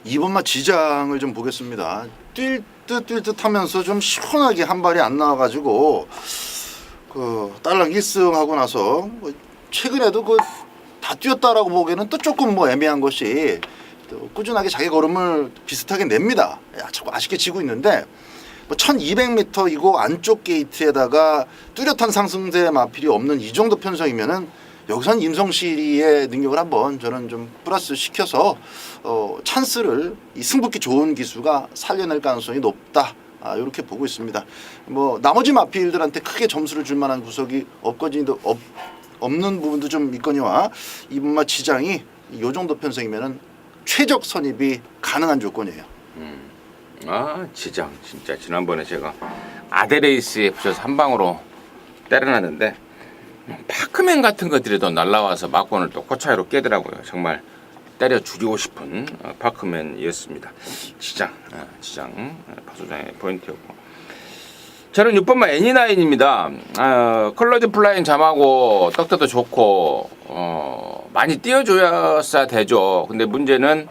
2번마 지장을 좀 보겠습니다. 뛸 듯 하면서 좀 시원하게 한 발이 안 나와가지고 그 딸랑 1승하고 나서 뭐 최근에도 그 다 뛰었다라고 보기에는 또 조금 뭐 애매한 것이 또 꾸준하게 자기 걸음을 비슷하게 냅니다. 자꾸 아쉽게 지고 있는데 뭐 1200m이고 안쪽 게이트에다가 뚜렷한 상승세 마필이 없는 이 정도 편성이면은 여기선 임성실이의 능력을 한번 저는 좀 플러스 시켜서 찬스를 이 승부기 좋은 기수가 살려낼 가능성이 높다. 이렇게 보고 있습니다. 뭐 나머지 마필들한테 크게 점수를 줄 만한 구석이 없는 부분도 좀 있거니와 이번마 지장이 이 정도 편성이면은 최적 선입이 가능한 조건이에요. 지장 진짜 지난번에 제가 아데레이스에 붙여서 한 방으로 때려놨는데 파크맨 같은 것들이 더 날라와서 막권을 또 코차이로 깨더라고요. 정말 때려 죽이고 싶은 파크맨이었습니다. 지장 파수장의 포인트였고 저는 6번마 애니나인입니다. 컬러즈 플라인 잠하고 떡대도 좋고 많이 띄워줘야 되죠. 근데 문제는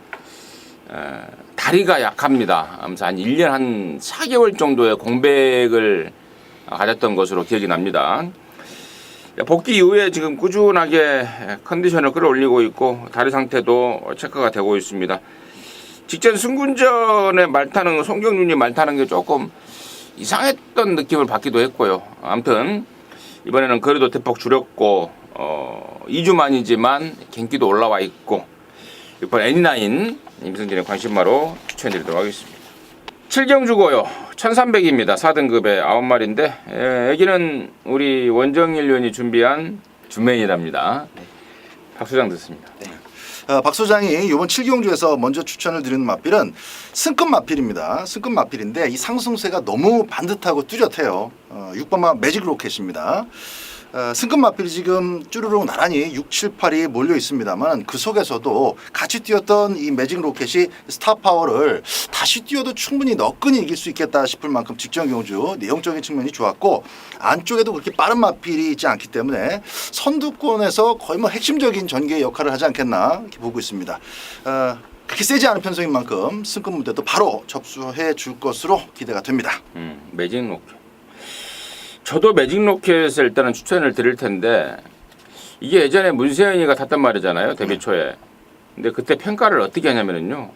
다리가 약합니다. 아무튼 한 1년 한 4개월 정도의 공백을 가졌던 것으로 기억이 납니다. 복귀 이후에 지금 꾸준하게 컨디션을 끌어올리고 있고 다리 상태도 체크가 되고 있습니다. 직전 승군전에 말타는 송경윤이 말타는 게 조금 이상했던 느낌을 받기도 했고요. 아무튼 이번에는 거리도 대폭 줄였고 2주 만이지만 경기도 올라와 있고 6번 애니나인 임승진의 관심마로 추천드리도록 하겠습니다. 7경주고요. 1300입니다. 4등급의 9마리인데 애기는 우리 원정일 위원이 준비한 준메이랍니다. 박수장 듣습니다. 박 소장이 이번 7경주에서 먼저 추천을 드리는 마필은 승급 마필입니다. 승급 마필인데 이 상승세가 너무 반듯하고 뚜렷해요. 6번마 매직 로켓입니다. 승급 마필이 지금 쭈루룩 나란히 6, 7, 8이 몰려 있습니다만 그 속에서도 같이 뛰었던 이 매직 로켓이 스타 파워를 다시 뛰어도 충분히 너끈히 이길 수 있겠다 싶을 만큼 직전 경주 내용적인 측면이 좋았고 안쪽에도 그렇게 빠른 마필이 있지 않기 때문에 선두권에서 거의 뭐 핵심적인 전개의 역할을 하지 않겠나 이렇게 보고 있습니다. 그렇게 세지 않은 편성인 만큼 승급 무대도 바로 접수해 줄 것으로 기대가 됩니다. 매직 로켓. 저도 매직 로켓을 일단은 추천을 드릴 텐데 이게 예전에 문세현이가 탔단 말이잖아요. 데뷔 초에. 근데 그때 평가를 어떻게 하냐면요.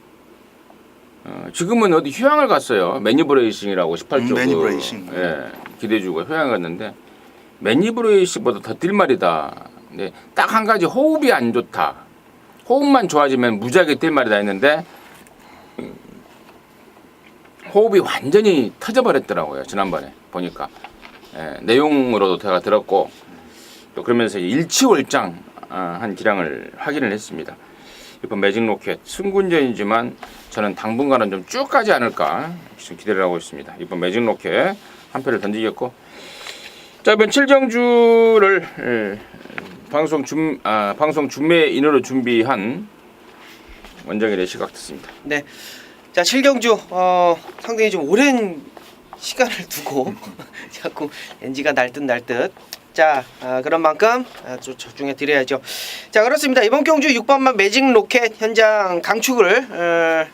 지금은 어디 휴양을 갔어요. 매니브레이싱이라고 18조. 매니브레이싱. 기대주고 휴양 갔는데 매니브레이싱보다 더 뛸말이다. 근데 딱 한 가지 호흡이 안 좋다. 호흡만 좋아지면 무지하게 뛸말이다 했는데 호흡이 완전히 터져버렸더라고요. 지난번에 보니까. 내용으로도 제가 들었고 또 그러면서 일치월장한 기량을 확인을 했습니다. 이번 매직 로켓 승군전이지만 저는 당분간은 좀 쭉 가지 않을까 지금 기대를 하고 있습니다. 이번 매직 로켓 한 표를 던지겠고 자 이번 7경주를 방송 준매인으로 준비한 원정일의 시각 듣습니다. 네, 자 7경주 상당히 좀 오랜 시간을 두고 자꾸 NG가 날듯 자 그런 만큼 좀 집중해 드려야죠. 자 그렇습니다. 이번 경주 6번만 매직 로켓 현장 강축을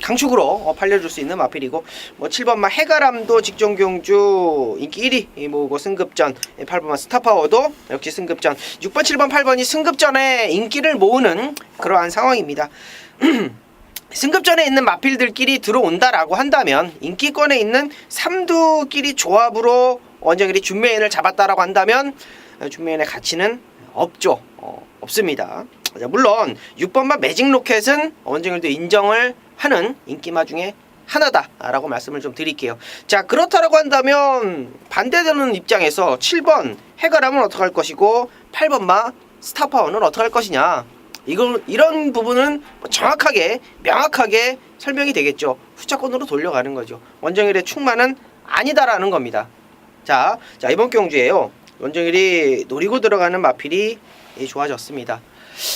강축으로 팔려줄 수 있는 마필이고 뭐 7번마 해가람도 직전 경주 인기 1위 모으고 승급전 8번마 스타파워도 역시 승급전 6번 7번 8번이 승급전에 인기를 모으는 그러한 상황입니다. 승급전에 있는 마필들끼리 들어온다라고 한다면 인기권에 있는 삼두끼리 조합으로 원정일이 준메인을 잡았다라고 한다면 준메인의 가치는 없죠. 없습니다. 자, 물론 6번마 매직 로켓은 원정일도 인정을 하는 인기마 중에 하나다라고 말씀을 좀 드릴게요. 자, 그렇다라고 한다면 반대되는 입장에서 7번 해가람은 어떻게 할 것이고 8번마 스타파워는 어떻게 할 것이냐, 이런 부분은 정확하게 명확하게 설명이 되겠죠. 후차권으로 돌려가는 거죠. 원정일의 충만은 아니다라는 겁니다. 자 이번 경주에요, 원정일이 노리고 들어가는 마필이 좋아졌습니다.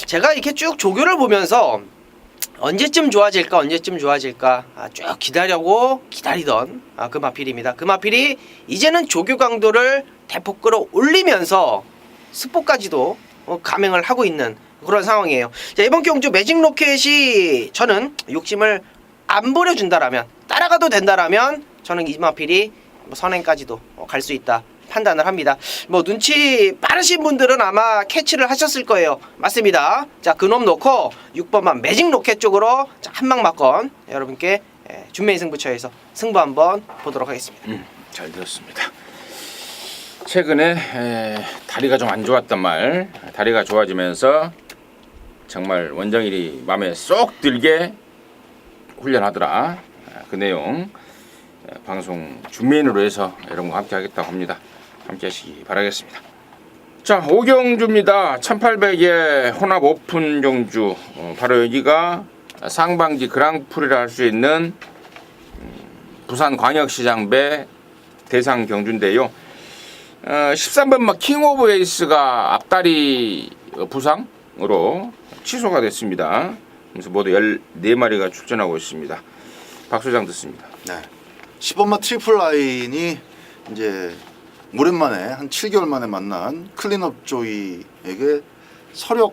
제가 이렇게 쭉 조교를 보면서 언제쯤 좋아질까 쭉 기다리던 그 마필입니다. 그 마필이 이제는 조교 강도를 대폭 끌어올리면서 스포까지도 감행을 하고 있는 그런 상황이에요. 자, 이번 경주 매직 로켓이 저는 욕심을 안 부려준다라면, 따라가도 된다라면 저는 이 마필이 선행까지도 갈 수 있다 판단을 합니다. 뭐 눈치 빠르신 분들은 아마 캐치를 하셨을 거예요. 맞습니다. 자, 그놈 놓고 6번만 매직 로켓 쪽으로 한방 맞건 여러분께 준메인 승부처에서 승부 한번 보도록 하겠습니다. 잘 들었습니다. 최근에 다리가 좀 안 좋았단 말, 다리가 좋아지면서 정말 원정일이 마음에 쏙 들게 훈련하더라. 그 내용 방송 준메인으로 해서 여러분과 함께 하겠다고 합니다. 함께 하시기 바라겠습니다. 자, 5경주입니다. 1800의 혼합 오픈 경주. 바로 여기가 상반기 그랑프리를 할 수 있는 부산광역시장배 대상 경주인데요. 13번마 킹 오브 에이스가 앞다리 부상으로 취소가 됐습니다. 그래서 모두 14마리가 출전하고 있습니다. 박소장 듣습니다. 네. 10번마 트리플 라인이 이제 오랜만에 한 7개월 만에 만난 클린업 조이에게 서력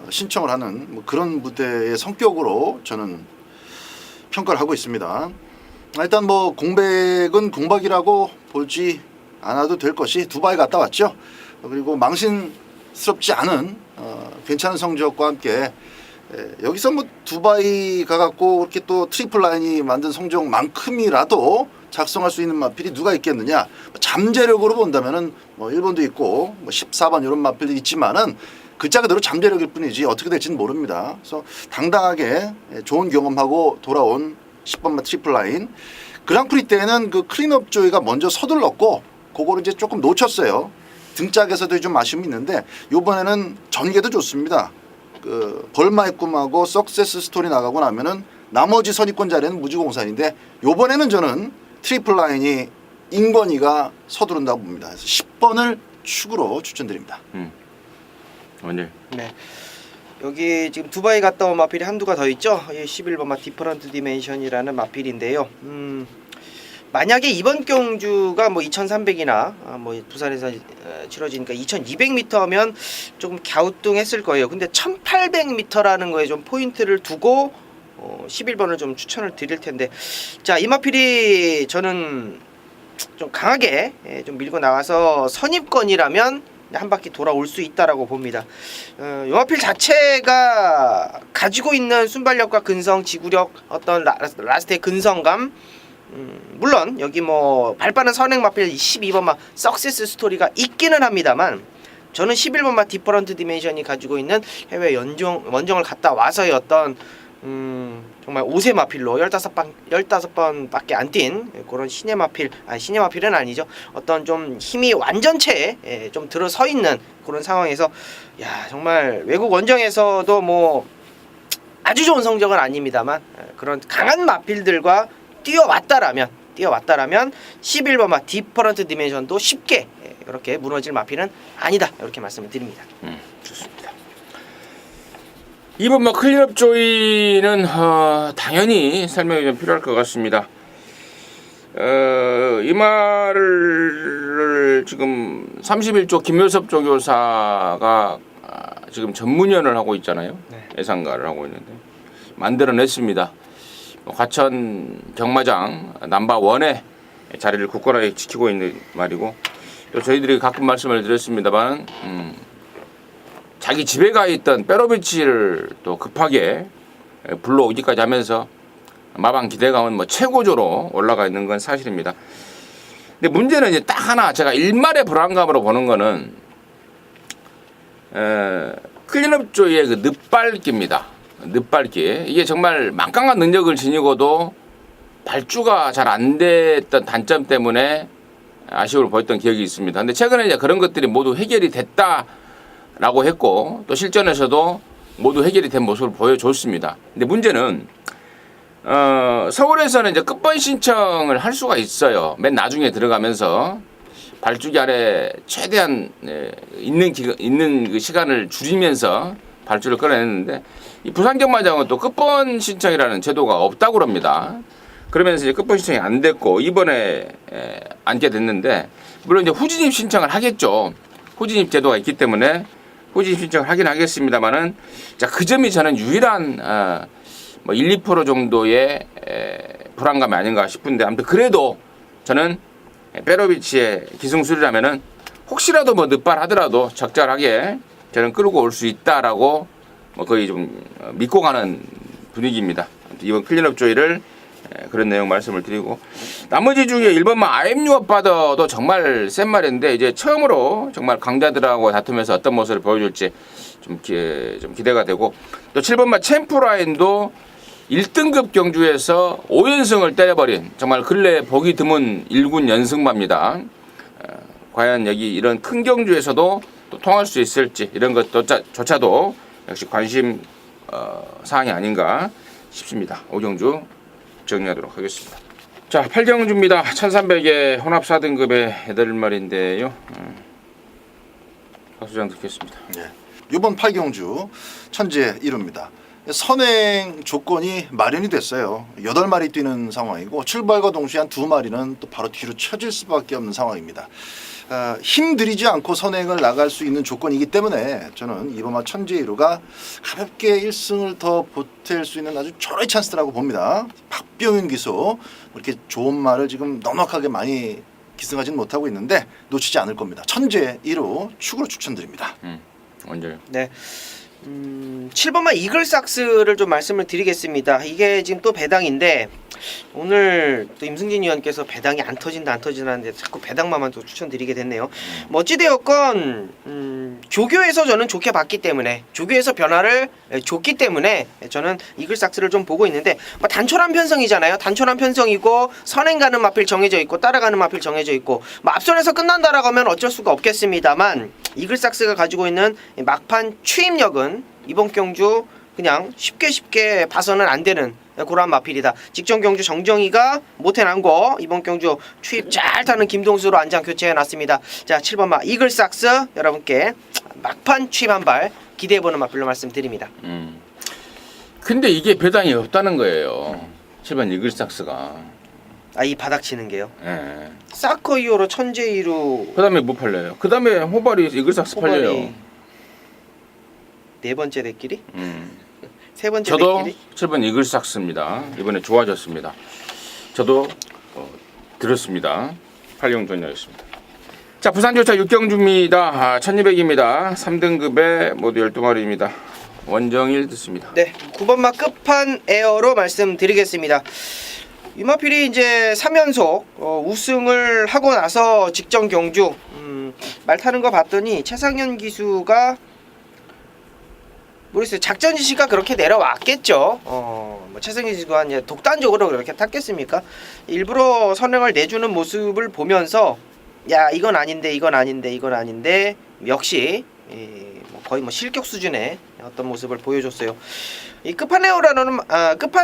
신청을 하는 뭐 그런 무대의 성격으로 저는 평가를 하고 있습니다. 일단 뭐 공백은 공박이라고 보지 않아도 될 것이 두바이 갔다 왔죠. 그리고 망신스럽지 않은 괜찮은 성적과 함께 여기서 뭐 두바이 가갖고 이렇게 또 트리플 라인이 만든 성적만큼이라도 작성할 수 있는 마필이 누가 있겠느냐. 잠재력으로 본다면은 뭐 1번도 있고 뭐 14번 이런 마필이 있지만은 글자 그대로 잠재력일 뿐이지 어떻게 될지는 모릅니다. 그래서 당당하게 좋은 경험하고 돌아온 10번마 트리플 라인. 그랑프리 때는 그 클린업 조이가 먼저 서둘렀고 그거를 이제 조금 놓쳤어요. 등짝에서도 좀 아쉬움이 있는데 이번에는 전개도 좋습니다. 그 벌마의 꿈하고 석세스 스토리 나가고 나면은 나머지 선입권 자리는 무지공산인데 요번에는 저는 트리플 라인이 인권이가 서두른다고 봅니다. 그래서 10번을 축으로 추천드립니다. 오늘 네. 여기 지금 두바이 갔다 온 마필이 한두가 더 있죠. 11번마 디퍼런트 디멘션이라는 마필인데요. 만약에 이번 경주가 뭐 2300이나 뭐 부산에서 치러지니까 2200m면 조금 갸우뚱했을 거예요. 근데 1800m라는 거에 좀 포인트를 두고 11번을 좀 추천을 드릴 텐데, 자, 이 마필이 저는 좀 강하게 좀 밀고 나와서 선입권이라면 한 바퀴 돌아올 수 있다라고 봅니다. 이 마필 자체가 가지고 있는 순발력과 근성, 지구력, 어떤 라스트의 근성감, 물론 여기 뭐 발빠른 선행 마필 12번마 석세스 스토리가 있기는 합니다만, 저는 11번마 디퍼런트 디멘션이 가지고 있는 해외 원정을 갔다 와서의 어떤 정말 5세 마필로 15번밖에 안 뛴 그런 신의 마필, 신의 마필은 아니죠. 어떤 좀 힘이 완전체에 좀 들어서 있는 그런 상황에서, 야, 정말 외국 원정에서도 뭐 아주 좋은 성적은 아닙니다만 그런 강한 마필들과 뛰어왔다라면 11번마 디퍼런트 디멘션도 쉽게 이렇게 무너질 마필은 아니다, 이렇게 말씀을 드립니다. 좋습니다. 2번마 클린업 조이는 당연히 설명이 좀 필요할 것 같습니다. 이 말을 지금 31조 김효섭 조교사가 지금 전문위원을 하고 있잖아요. 네. 예상가를 하고 있는데 만들어냈습니다. 과천 경마장 넘버1의 자리를 굳건하게 지키고 있는 말이고, 또 저희들이 가끔 말씀을 드렸습니다만 자기 집에 가 있던 페로비치를 또 급하게 불러오기까지 하면서 마방 기대감은 뭐 최고조로 올라가 있는 건 사실입니다. 근데 문제는 이제 딱 하나, 제가 일말의 불안감으로 보는 거는 클린업조의 그 늪밟기입니다. 늪밟기. 이게 정말 막강한 능력을 지니고도 발주가 잘 안 됐던 단점 때문에 아쉬움을 보였던 기억이 있습니다. 근데 최근에 이제 그런 것들이 모두 해결이 됐다라고 했고, 또 실전에서도 모두 해결이 된 모습을 보여줬습니다. 근데 문제는 서울에서는 이제 끝번 신청을 할 수가 있어요. 맨 나중에 들어가면서 발주기 아래 최대한 있는 그 시간을 줄이면서 발주를 끌어냈는데, 이 부산경마장은 또 끝번 신청이라는 제도가 없다고 합니다. 그러면서 이제 끝번 신청이 안 됐고 이번에 앉게 됐는데, 물론 이제 후진입 신청을 하겠죠. 후진입 제도가 있기 때문에 후진입 신청을 하긴 하겠습니다만은, 자, 그 점이 저는 유일한 뭐 1, 2% 정도의 불안감이 아닌가 싶은데, 아무튼 그래도 저는 페로비치의 기승술이라면은 혹시라도 뭐 늦발하더라도 적절하게 저는 끌고 올 수 있다라고 뭐 거의 좀 믿고 가는 분위기입니다. 이번 클린업 조이를 그런 내용 말씀을 드리고, 나머지 중에 1번만 IMU 업바더도 정말 센 말인데, 이제 처음으로 정말 강자들하고 다투면서 어떤 모습을 보여줄지 좀 기대가 되고, 또 7번만 챔프라인도 1등급 경주에서 5연승을 때려버린 정말 근래 보기 드문 1군 연승마입니다. 과연 여기 이런 큰 경주에서도 또 통할 수 있을지, 이런 것조차도 역시 관심 사항이 아닌가 싶습니다. 5경주 정리하도록 하겠습니다. 자, 8경주입니다. 1300의 혼합 4등급의 8마리인데요. 박수장 듣겠습니다. 네. 이번 8경주 천재 1호입니다. 선행 조건이 마련이 됐어요. 8마리 뛰는 상황이고, 출발과 동시에 한 2마리는 또 바로 뒤로 쳐질 수밖에 없는 상황입니다. 힘들이지 않고 선행을 나갈 수 있는 조건이기 때문에 저는 이번마 천재 1호가 가볍게 1승을 더 보탤 수 있는 아주 절호의 찬스라고 봅니다. 박병윤 기수, 이렇게 좋은 말을 지금 넉넉하게 많이 기승하지는 못하고 있는데 놓치지 않을 겁니다. 천재 1호 축으로 추천드립니다. 언제요? 네. 7번만 이글삭스를 좀 말씀을 드리겠습니다. 이게 지금 또 배당인데, 오늘 또 임승진 위원께서 배당이 안 터진다 하는데 자꾸 배당만 또 추천드리게 됐네요. 뭐 어찌되었건 조교에서 저는 좋게 봤기 때문에, 조교에서 변화를 줬기 때문에 저는 이글삭스를 좀 보고 있는데, 뭐 단촐한 편성이잖아요. 단촐한 편성이고 선행 가는 마필 정해져 있고 따라가는 마필 정해져 있고, 뭐 앞선에서 끝난다라고 하면 어쩔 수가 없겠습니다만, 이글삭스가 가지고 있는 막판 추임력은 이번 경주 그냥 쉽게 봐서는 안 되는 그런 마필이다. 직전 경주 정정희가 못해난 거 이번 경주 추입 잘 타는 김동수로 안장 교체해놨습니다. 자, 7번마 이글삭스 여러분께 막판 추입 한 발 기대해보는 마필로 말씀드립니다. 근데 이게 배당이 없다는 거예요. 7번 이글삭스가. 이 바닥 치는 게요. 예. 사커 이호로 천재 1호. 그 다음에 뭐 팔려요? 그 다음에 호발이 이글삭스 팔려요. 네 번째 대끼리? 세 번째 저도 대끼리? 7번 이글삭스입니다. 이번에 좋아졌습니다. 저도 들었습니다. 8경 전이었습니다. 자, 부산조차 6경주입니다. 1200입니다. 3등급에 모두 12마리입니다. 원정일 듣습니다. 네, 9번마 끝판 에어로 말씀드리겠습니다. 이마필이 이제 3연속 우승을 하고 나서 직전 경주 말 타는 거 봤더니 최상현 기수가 모르겠어요. 작전 지시가 그렇게 내려왔겠죠. 뭐 최상현 기수가 이제 독단적으로 그렇게 탔겠습니까? 일부러 선행을 내주는 모습을 보면서 야, 이건 아닌데 역시 거의 뭐 실격 수준의 어떤 모습을 보여줬어요. 이 끝판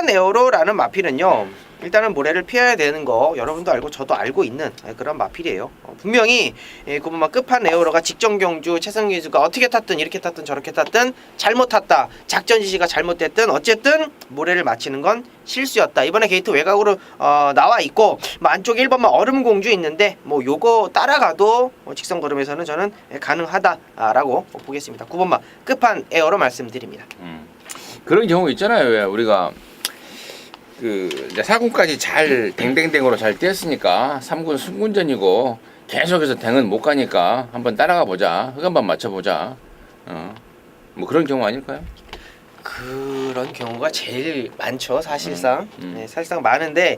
에어로라는 마필은요, 일단은 모래를 피해야 되는 거 여러분도 알고 저도 알고 있는 그런 마필이에요. 분명히 그분만 끝판 에어로가 직전 경주 최성규 선수가 어떻게 탔든 이렇게 탔든 저렇게 탔든 잘못 탔다, 작전 지시가 잘못됐든 어쨌든 모래를 맞히는 건 실수였다. 이번에 게이트 외곽으로 나와 있고, 뭐 안쪽에 1번만 얼음 공주 있는데 뭐 요거 따라가도 직선 걸음에서는 저는 가능하다라고 보겠습니다. 9번만 끝판 에어로 말씀드립니다. 그런 경우 있잖아요. 왜 우리가 이제 4군까지 잘 댕댕댕으로 잘 뛰었으니까 3군 승군전이고 계속해서 댕은 못 가니까 한번 따라가 보자. 흑안만 맞춰보자. 뭐 그런 경우 아닐까요? 그런 경우가 제일 많죠, 사실상. 네, 사실상 많은데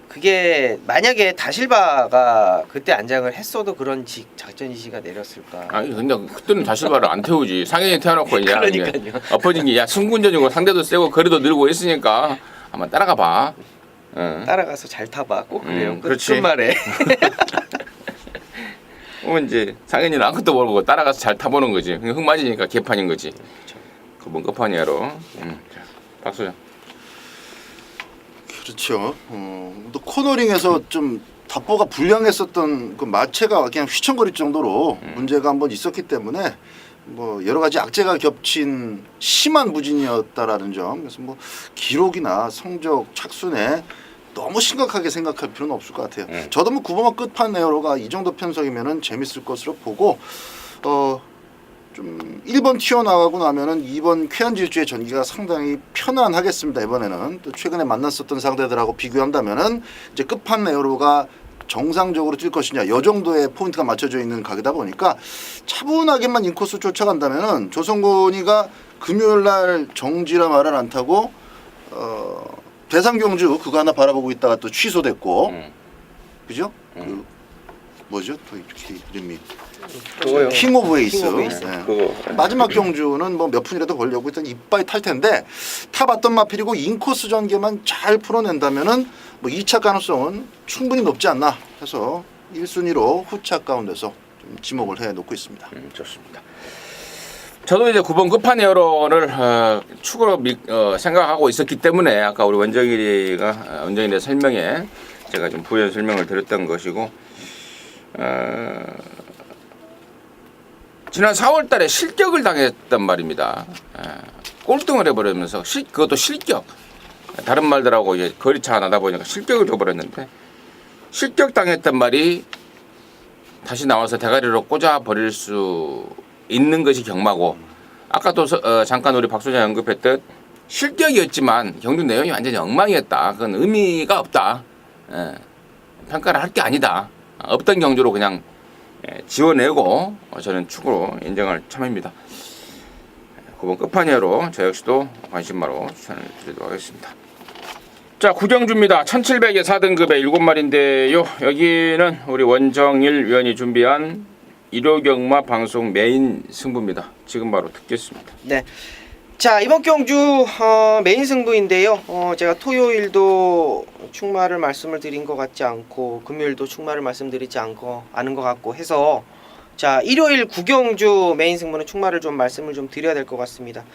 그게 만약에 다실바가 그때 안장을 했어도 그런 작전 지시가 내렸을까? 아니 근데 그때는 다실바를 안 태우지. 상현이 태워놓고 야 그러니까요. 엎어진 게 야 승군전이고 상대도 세고 거리도 늘고 있으니까 한번 따라가 봐. 따라가서 잘 타봐. 꼭 그래요. 그렇지. 끝말에. 그러면 이제 상현이는 아무것도 모르고 따라가서 잘 타보는 거지. 흙 맞으니까 개판인 거지. 그뭔 끝판이야로. 자, 박소장. 그렇죠. 또 코너링에서 좀 답보가 불량했었던 그 마체가 그냥 휘청거릴 정도로 문제가 한번 있었기 때문에 뭐 여러 가지 악재가 겹친 심한 부진이었다라는 점. 그래서 뭐 기록이나 성적 착순에 너무 심각하게 생각할 필요는 없을 것 같아요. 저도 뭐 9번마 끝판 에어로가 이 정도 편성이면은 재밌을 것으로 보고 좀 1번 튀어나가고 나면은 2번 쾌한질주의 전기가 상당히 편안하겠습니다. 이번에는 또 최근에 만났었던 상대들하고 비교한다면은 이제 끝판 에어로가 정상적으로 뛸 것이냐 이 정도의 포인트가 맞춰져 있는 각이다 보니까 차분하게만 인코스 쫓아간다면은 조성곤이가 금요일날 정지라 말을 안 타고 대상경주 그거 하나 바라보고 있다가 또 취소됐고 그죠? 그 뭐죠? 또 이렇게 이름이 그거요. 킹 오브 에이스. 킹 오브 에이스. 네. 그거. 마지막 경주는 뭐 몇 분이라도 걸려고 일단 이빨이 탈 텐데 타봤던 마필이고 인코스 전개만 잘 풀어낸다면은 뭐 2차 가능성은 충분히 높지 않나 해서 1순위로 후차 가운데서 좀 지목을 해 놓고 있습니다. 좋습니다. 저도 이제 9번 끝판 에어로를 축으로 생각하고 있었기 때문에 아까 우리 원정일의 설명에 제가 좀 부연 설명을 드렸던 것이고 지난 4월달에 실격을 당했단 말입니다. 꼴등을 해버리면서 그것도 실격. 다른 말들하고 이제 거리차가 나다 보니까 실격을 줘버렸는데 실격 당했단 말이 다시 나와서 대가리로 꽂아 버릴 수 있는 것이 경마고 아까 또 잠깐 우리 박 소장 언급했듯 실격이었지만 경주 내용이 완전히 엉망이었다. 그건 의미가 없다. 평가를 할 게 아니다. 없던 경주로 그냥 지워내고 저는 축으로 인정할 참입니다. 9번 끝판이어로 저 역시도 관심마로 추천을 드리도록 하겠습니다. 자, 구경주입니다. 1700의 4등급의 7마리인데요. 여기는 우리 원정일 위원이 준비한 일요경마 방송 메인 승부입니다. 지금 바로 듣겠습니다. 네. 자, 이번 경주 메인 승부인데요. 제가 토요일도 축마를 말씀을 드린 것 같지 않고 금요일도 축마를 말씀드리지 않은 것 같고 해서 자, 일요일 구경주 메인 승부는 축마를 좀 말씀을 좀 드려야 될 것 같습니다.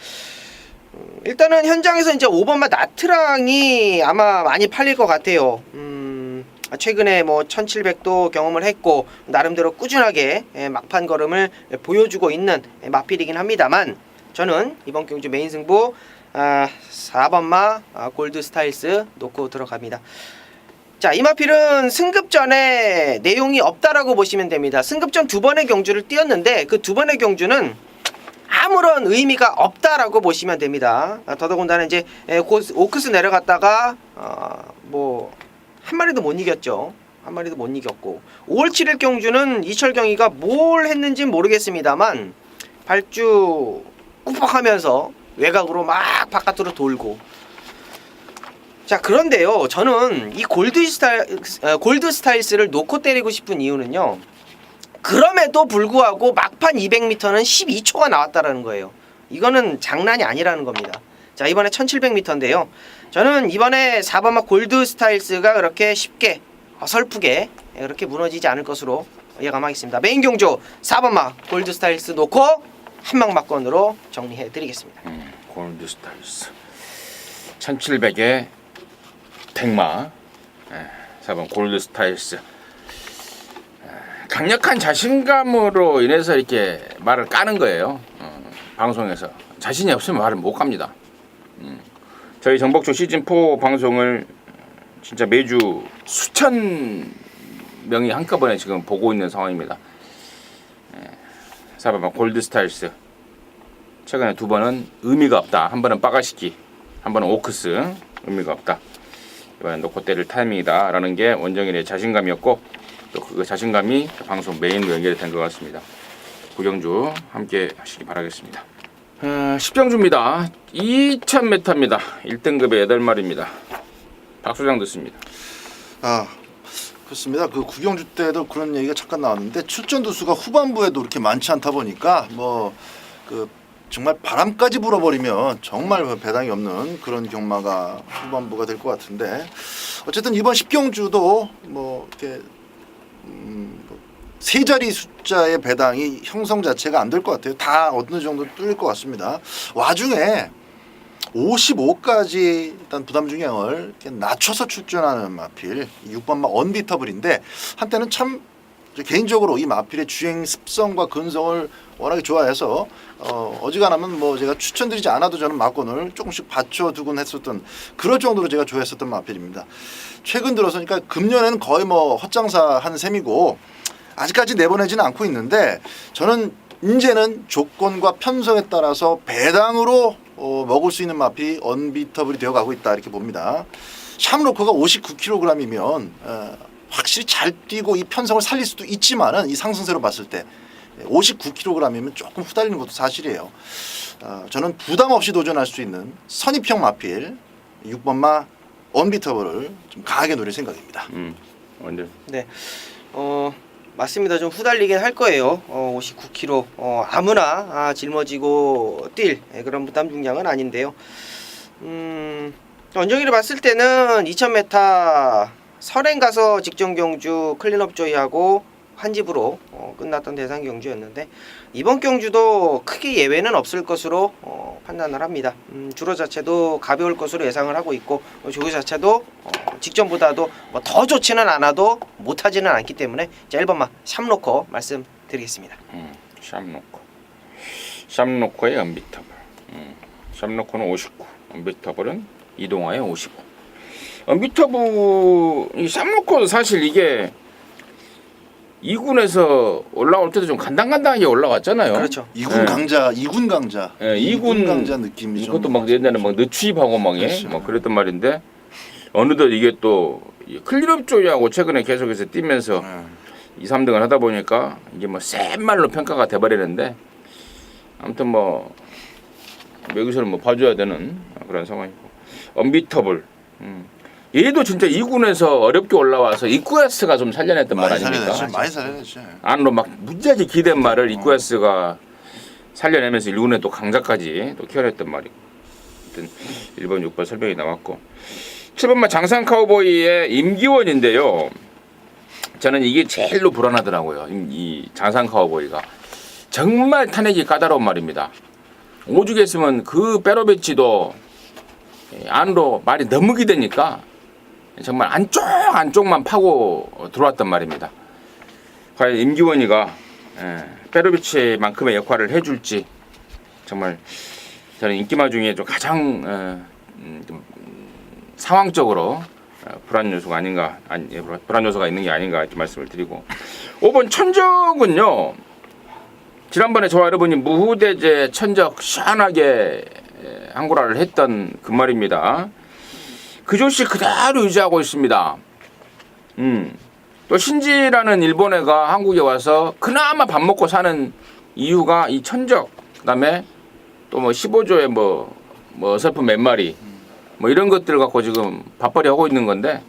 일단은 현장에서 이제 5번마 나트랑이 아마 많이 팔릴 것 같아요. 최근에 뭐 1700도 경험을 했고 나름대로 꾸준하게 막판 걸음을 보여주고 있는 마필이긴 합니다만 저는 이번 경주 메인 승부 4번마 골드 스타일스 놓고 들어갑니다. 자, 이 마필은 승급전에 내용이 없다라고 보시면 됩니다. 승급전 2번의 경주를 뛰었는데 그 2번의 경주는 아무런 의미가 없다라고 보시면 됩니다. 더더군다나 이제 오크스 내려갔다가 뭐 한 마리도 못 이겼죠. 한 마리도 못 이겼고 5월 7일 경주는 이철경이가 뭘 했는지 모르겠습니다만 발주 꾹꾹하면서 외곽으로 막 바깥으로 돌고 자, 그런데요 저는 이 골드 스타일스를 놓고 때리고 싶은 이유는요 그럼에도 불구하고 막판 200m는 12초가 나왔다라는 거예요. 이거는 장난이 아니라는 겁니다. 자, 이번에 1700m인데요 저는 이번에 4번마 골드 스타일스가 그렇게 쉽게 어설프게 그렇게 무너지지 않을 것으로 예감하겠습니다. 메인 경주 4번마 골드 스타일스 놓고 한방막건으로 정리해 드리겠습니다. 골드 스타일스 1700에 100마 4번 골드 스타일스 강력한 자신감으로 인해서 이렇게 말을 까는 거예요. 방송에서 자신이 없으면 말을 못 갑니다. 저희 정복조 시즌4 방송을 진짜 매주 수천 명이 한꺼번에 지금 보고 있는 상황입니다. 4번 골드 스타일스 최근에 2번은 의미가 없다. 한 번은 빠가시키, 한 번은 오크스 의미가 없다. 이번에 놓고 때릴 타이밍이다라는 게 원정일의 자신감이었고 또 그 자신감이 방송 메인으로 연결이 된 것 같습니다. 구경주 함께 하시기 바라겠습니다. 10경주입니다. 2000m입니다. 1등급의 8마리입니다. 박 소장 듣습니다. 아 그렇습니다. 그 구경주 때도 그런 얘기가 잠깐 나왔는데 출전 두수가 후반부에도 그렇게 많지 않다 보니까 뭐 그 정말 바람까지 불어버리면 정말 배당이 없는 그런 경마가 후반부가 될 것 같은데 어쨌든 이번 10경주도 뭐 이렇게 세 자리 숫자의 배당이 형성 자체가 안 될 것 같아요. 다 어느 정도 뚫릴 것 같습니다. 와중에 55까지 일단 부담 중량을 이렇게 낮춰서 출전하는 마필 6번마 언비터블인데 한때는 참 개인적으로 이 마필의 주행 습성과 근성을 워낙에 좋아해서 어지간하면 뭐 제가 추천드리지 않아도 저는 마건을 조금씩 받쳐두곤 했었던 그럴 정도로 제가 좋아했었던 마필입니다. 최근 들어서 그러니까 금년에는 거의 뭐 헛장사한 셈이고 아직까지 내보내지는 않고 있는데 저는 이제는 조건과 편성에 따라서 배당으로 먹을 수 있는 마필이 언비터블이 되어가고 있다 이렇게 봅니다. 샴로커가 59kg이면 확실히 잘 뛰고 이 편성을 살릴 수도 있지만은 이 상승세로 봤을 때 59kg이면 조금 후달리는 것도 사실이에요. 저는 부담 없이 도전할 수 있는 선입형 마필 6번마 언비터블을 좀 강하게 노릴 생각입니다. 언제? 네. 맞습니다. 좀 후달리긴 할 거예요. 59kg 아무나 짊어지고 뛸 그런 부담 중량은 아닌데요. 원정이를 봤을 때는 2000m 설행 가서 직전 경주 클린업 조이하고 한 집으로 끝났던 대상 경주였는데 이번 경주도 크게 예외는 없을 것으로 판단을 합니다. 주로 자체도 가벼울 것으로 예상을 하고 있고 조기 자체도 직전보다도 뭐 더 좋지는 않아도 못하지는 않기 때문에 1번만 샴로커 말씀드리겠습니다. 샴로커의 언비터블. 샴로커는 59, 언비터블은 이동화의 55. 언비터블 이 샴로커도 사실 이게 2군에서 올라올 때도 좀 간당간당하게 올라왔잖아요. 그렇죠. 2군 강자, 2군 강자, 예, 2군 강자 느낌이 좀. 이것도 막 옛날에 막 늦추입하고 막 그렇죠. 뭐 그랬던 말인데 어느덧 이게 또 클린업 조이하고 최근에 계속해서 뛰면서 2, 3등을 하다 보니까 이게 뭐 센 말로 평가가 돼버리는데 아무튼 뭐 여기서는 뭐 봐줘야 되는 그런 상황이고 언비터블. 얘도 진짜 2군에서 어렵게 올라와서 이쿠에스가 좀 살려냈던 말 아닙니까? 많이 살려냈죠. 안으로 막 무지하게 기댄 말을 이쿠에스가 살려내면서 1군에 또 강자까지 또 키워냈던 말이고. 아무튼 1번, 6번 설명이 나왔고 7번만 장산 카우보이의 임기원인데요. 저는 이게 제일로 불안하더라고요. 이 장산 카우보이가 정말 탄핵이 까다로운 말입니다. 오죽 했으면 그 빼로배치도 안으로 말이 너무 기대니까 정말 안쪽만 파고 들어왔단 말입니다. 과연 임기원이가 빼로비치만큼의 역할을 해줄지 정말 저는 인기마 중에 좀 가장 좀 상황적으로 불안 요소가 아닌가, 불안 요소가 있는 게 아닌가 이렇게 말씀을 드리고 5번 천적은요. 지난번에 저와 여러분이 무후대제 천적 시원하게 항구라를 했던 그 말입니다. 그 조시 그대로 유지하고 있습니다. 또 신지라는 일본 애가 한국에 와서 그나마 밥 먹고 사는 이유가 이 천적, 그다음에 또 뭐 15조에 뭐 어설픈 몇 마리 뭐 이런 것들 갖고 지금 밥벌이 하고 있는 건데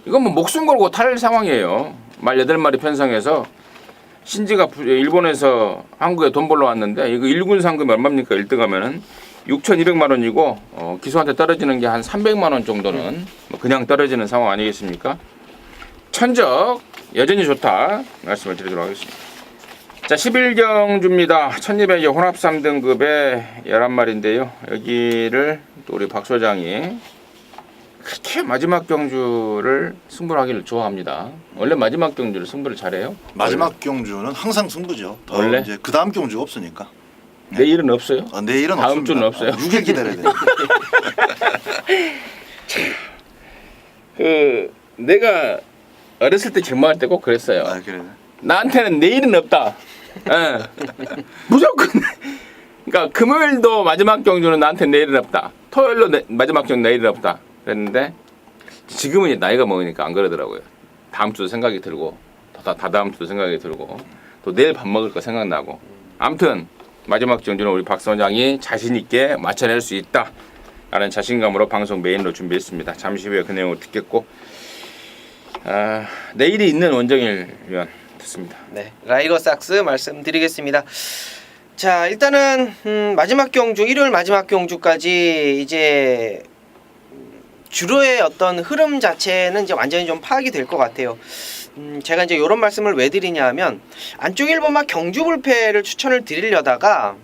이건 뭐 목숨 걸고 탈 상황이에요. 말 8마리 편성해서 신지가 일본에서 한국에 돈 벌러 왔는데 이거 1군 상금이 얼마입니까? 1등 하면은 6,200만 원이고 기수한테 떨어지는 게 한 300만 원 정도는 뭐 그냥 떨어지는 상황 아니겠습니까? 천적 여전히 좋다 말씀을 드리도록 하겠습니다. 자 11경주입니다. 1200의 혼합 3등급의 11마리인데요. 여기를 또 우리 박 소장이 그렇게 마지막 경주를 승부를 하기를 좋아합니다. 원래 마지막 경주를 승부를 잘해요? 마지막 경주는 항상 승부죠. 더 원래? 이제 그 다음 경주가 없으니까. 내일은 없어요? 내일은 다음 없습니다. 주는 없어요? 6일 기다려야 돼요. 내가 어렸을 때 경마할 때 꼭 그랬어요. 그래. 나한테는 내일은 없다. 예. 무조건. 그러니까 금요일도 마지막 경주는 나한테 내일은 없다. 토요일도 마지막 경주 내일은 없다. 그랬는데 지금은 이제 나이가 먹으니까 안 그러더라고요. 다음 주도 생각이 들고 다다음 주도 생각이 들고 또 내일 밥 먹을 거 생각나고. 아무튼 마지막 경주는 우리 박 선장이 자신 있게 맞춰낼 수 있다라는 자신감으로 방송 메인으로 준비했습니다. 잠시 후에 그 내용을 듣겠고 내일이 있는 원정일 위원 듣습니다. 네, 라이거 삭스 말씀드리겠습니다. 자, 일단은 마지막 경주, 일요일 마지막 경주까지 이제 주로의 어떤 흐름 자체는 이제 완전히 좀 파악이 될 것 같아요. 제가 이제 이런 말씀을 왜 드리냐면 안쪽 1번막 경주 불패를 추천을 드리려다가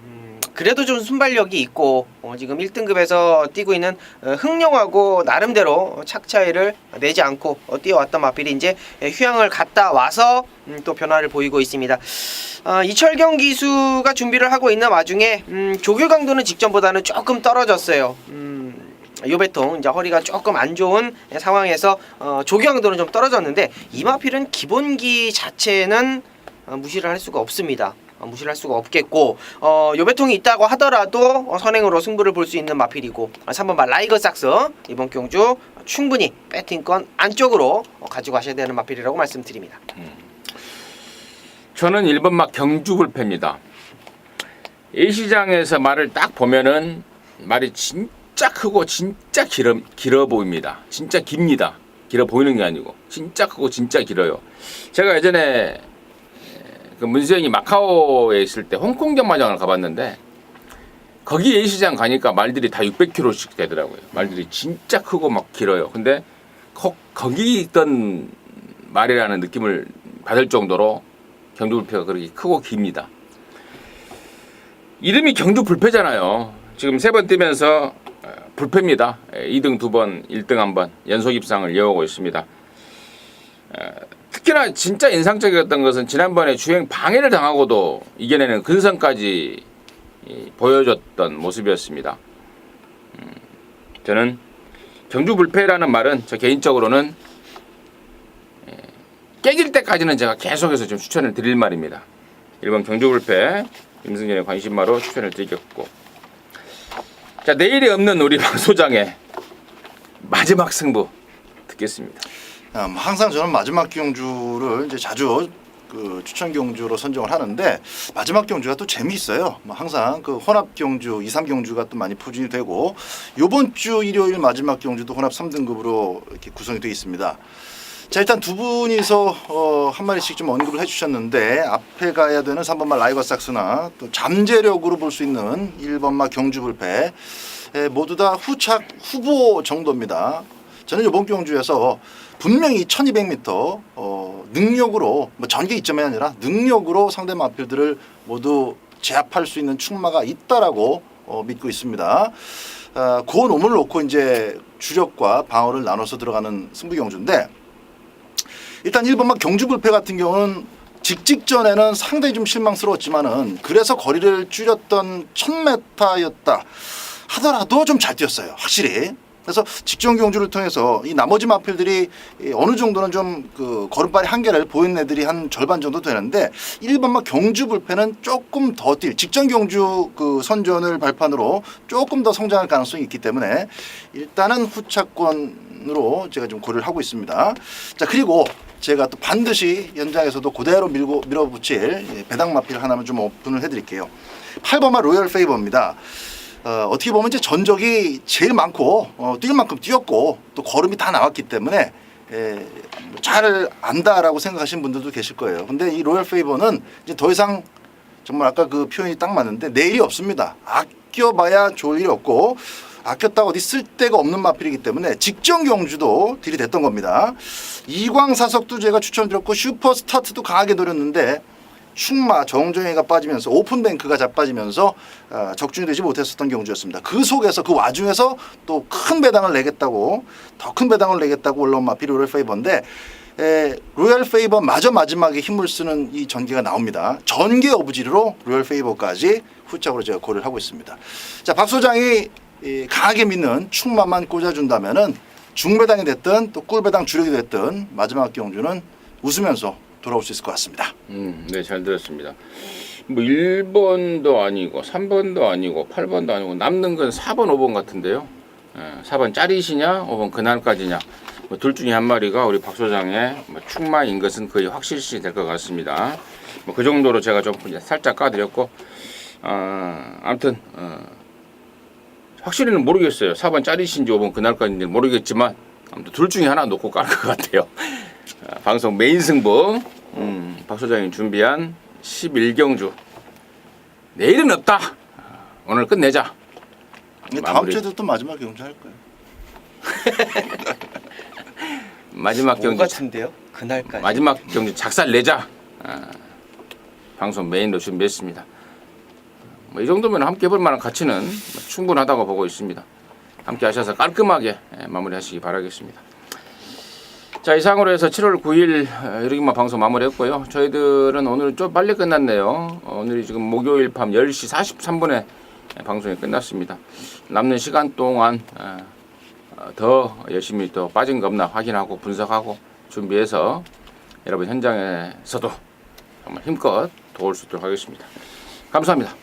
그래도 좀 순발력이 있고 지금 1등급에서 뛰고 있는 흥룡하고 나름대로 착 차이를 내지 않고 뛰어왔던 마필이 이제 휴양을 갔다 와서 또 변화를 보이고 있습니다. 이철경 기수가 준비를 하고 있는 와중에 조교 강도는 직전보다는 조금 떨어졌어요. 요배통 이제 허리가 조금 안 좋은 상황에서 조교 강도는 좀 떨어졌는데 이 마필은 기본기 자체는 무시를 할 수가 없습니다. 무시를 할 수가 없겠고 요배통이 있다고 하더라도 선행으로 승부를 볼 수 있는 마필이고 3번마 라이거 삭스 이번 경주 충분히 배팅권 안쪽으로 가지고 가셔야 되는 마필이라고 말씀드립니다. 저는 1번막 경주 불패입니다. A시장에서 말을 딱 보면은 말이 진짜 크고 진짜 길어 보입니다. 진짜 깁니다. 길어 보이는 게 아니고 진짜 크고 진짜 길어요. 제가 예전에 그 문수영이 마카오에 있을 때 홍콩 경마장을 가봤는데 거기 A시장 가니까 말들이 다 600kg씩 되더라고요. 말들이 진짜 크고 막 길어요. 근데 거기 있던 말이라는 느낌을 받을 정도로 경주 불패가 그렇게 크고 깁니다. 이름이 경주 불패잖아요. 지금 3번 뛰면서 불패입니다. 2등 2번, 1등 1번 연속 입상을 이어오고 있습니다. 특히나 진짜 인상적이었던 것은 지난번에 주행 방해를 당하고도 이겨내는 근성까지 보여줬던 모습이었습니다. 저는 경주 불패라는 말은 저 개인적으로는 깨질 때까지는 제가 계속해서 좀 추천을 드릴 말입니다. 1번 경주 불패 임승진의 관심마로 추천을 드리겠고, 자, 내일이 없는 우리 박 소장의 마지막 승부 듣겠습니다. 항상 저는 마지막 경주를 이제 자주 그 추천 경주로 선정을 하는데 마지막 경주가 또 재미있어요. 항상 그 혼합 경주, 2, 3 경주가 또 많이 포진이 되고 이번 주 일요일 마지막 경주도 혼합 3등급으로 이렇게 구성이 되어 있습니다. 자, 일단 두 분이서 한 마리씩 좀 언급을 해주셨는데 앞에 가야 되는 3번마 라이거 삭스나 또 잠재력으로 볼 수 있는 1번마 경주 불패 모두 다 후착 후보 정도입니다. 저는 이번 경주에서 분명히 1200m 능력으로 뭐 전개 이점이 아니라 능력으로 상대 마필들을 모두 제압할 수 있는 충마가 있다라고 믿고 있습니다. 그 놈을 놓고 이제 주력과 방어를 나눠서 들어가는 승부 경주인데 일단 1번막 경주 불패 같은 경우는 직전에는 상당히 좀 실망스러웠지만은 그래서 거리를 줄였던 1000m였다 하더라도 좀 잘 뛰었어요. 확실히. 그래서 직전 경주를 통해서 이 나머지 마필들이 어느 정도는 좀 그 걸음발의 한계를 보이는 애들이 한 절반 정도 되는데 1번막 경주 불패는 조금 더 뛸 직전 경주 그 선전을 발판으로 조금 더 성장할 가능성이 있기 때문에 일단은 후차권으로 제가 좀 고려를 하고 있습니다. 자, 그리고 제가 또 반드시 연장에서도 그대로 밀어붙일 배당 마필 하나만 좀 오픈을 해드릴게요. 8번마 로열 페이버입니다. 어떻게 보면 이제 전적이 제일 많고 뛸 만큼 뛰었고 또 걸음이 다 나왔기 때문에 잘 안다라고 생각하시는 분들도 계실 거예요. 근데 이 로열 페이버는 이제 더 이상 정말 아까 그 표현이 딱 맞는데 내일이 없습니다. 아껴봐야 좋을 일이 없고 아꼈다고 어디 쓸 데가 없는 마필이기 때문에 직전 경주도 딜이 됐던 겁니다. 이광사석도 제가 추천드렸고 슈퍼스타트도 강하게 노렸는데 충마 정정혜가 빠지면서 오픈뱅크가 자빠지면서 적중이 되지 못했었던 경주였습니다. 그 속에서 그 와중에서 또 큰 배당을 내겠다고 더 큰 배당을 내겠다고 올라온 마필 로열 페이버인데 로열 페이버 마저 마지막에 힘을 쓰는 이 전개가 나옵니다. 전개 어부지리로 로열 페이버까지 후짝으로 제가 고려를 하고 있습니다. 자, 박 소장이 강하게 믿는 충마만 꽂아준다면은 중배당이 됐든 또 꿀배당 주력이 됐든 마지막 경주는 웃으면서 돌아올 수 있을 것 같습니다. 네, 잘 들었습니다. 뭐 1번도 아니고 3번도 아니고 8번도 아니고 남는 건 4번, 5번 같은데요. 4번 짜리시냐, 5번 그날까지냐. 둘 중에 한 마리가 우리 박 소장의 충마인 것은 거의 확실시 될 것 같습니다. 그 정도로 제가 좀 살짝 까드렸고, 아무튼 확실히는 모르겠어요. 4번 짜리신지 5번 그날까지는 모르겠지만 아무튼 둘 중에 하나 놓고 깔 것 같아요. 방송 메인 승부 박 소장이 준비한 11경주 내일은 없다. 오늘 끝내자. 다음 마무리. 주에도 또 마지막 경주 할 거예요. 마지막 뭐 경주 같은데요? 그날까지. 마지막 경주 작살 내자. 방송 메인으로 준비했습니다. 이 정도면 함께 해볼 만한 가치는 충분하다고 보고 있습니다. 함께 하셔서 깔끔하게 마무리하시기 바라겠습니다. 자, 이상으로 해서 7월 9일 이렇게만 방송 마무리했고요. 저희들은 오늘 좀 빨리 끝났네요. 오늘이 지금 목요일 밤 10시 43분에 방송이 끝났습니다. 남는 시간 동안 더 열심히 또 빠진 거 없나 확인하고 분석하고 준비해서 여러분 현장에서도 정말 힘껏 도울 수 있도록 하겠습니다. 감사합니다.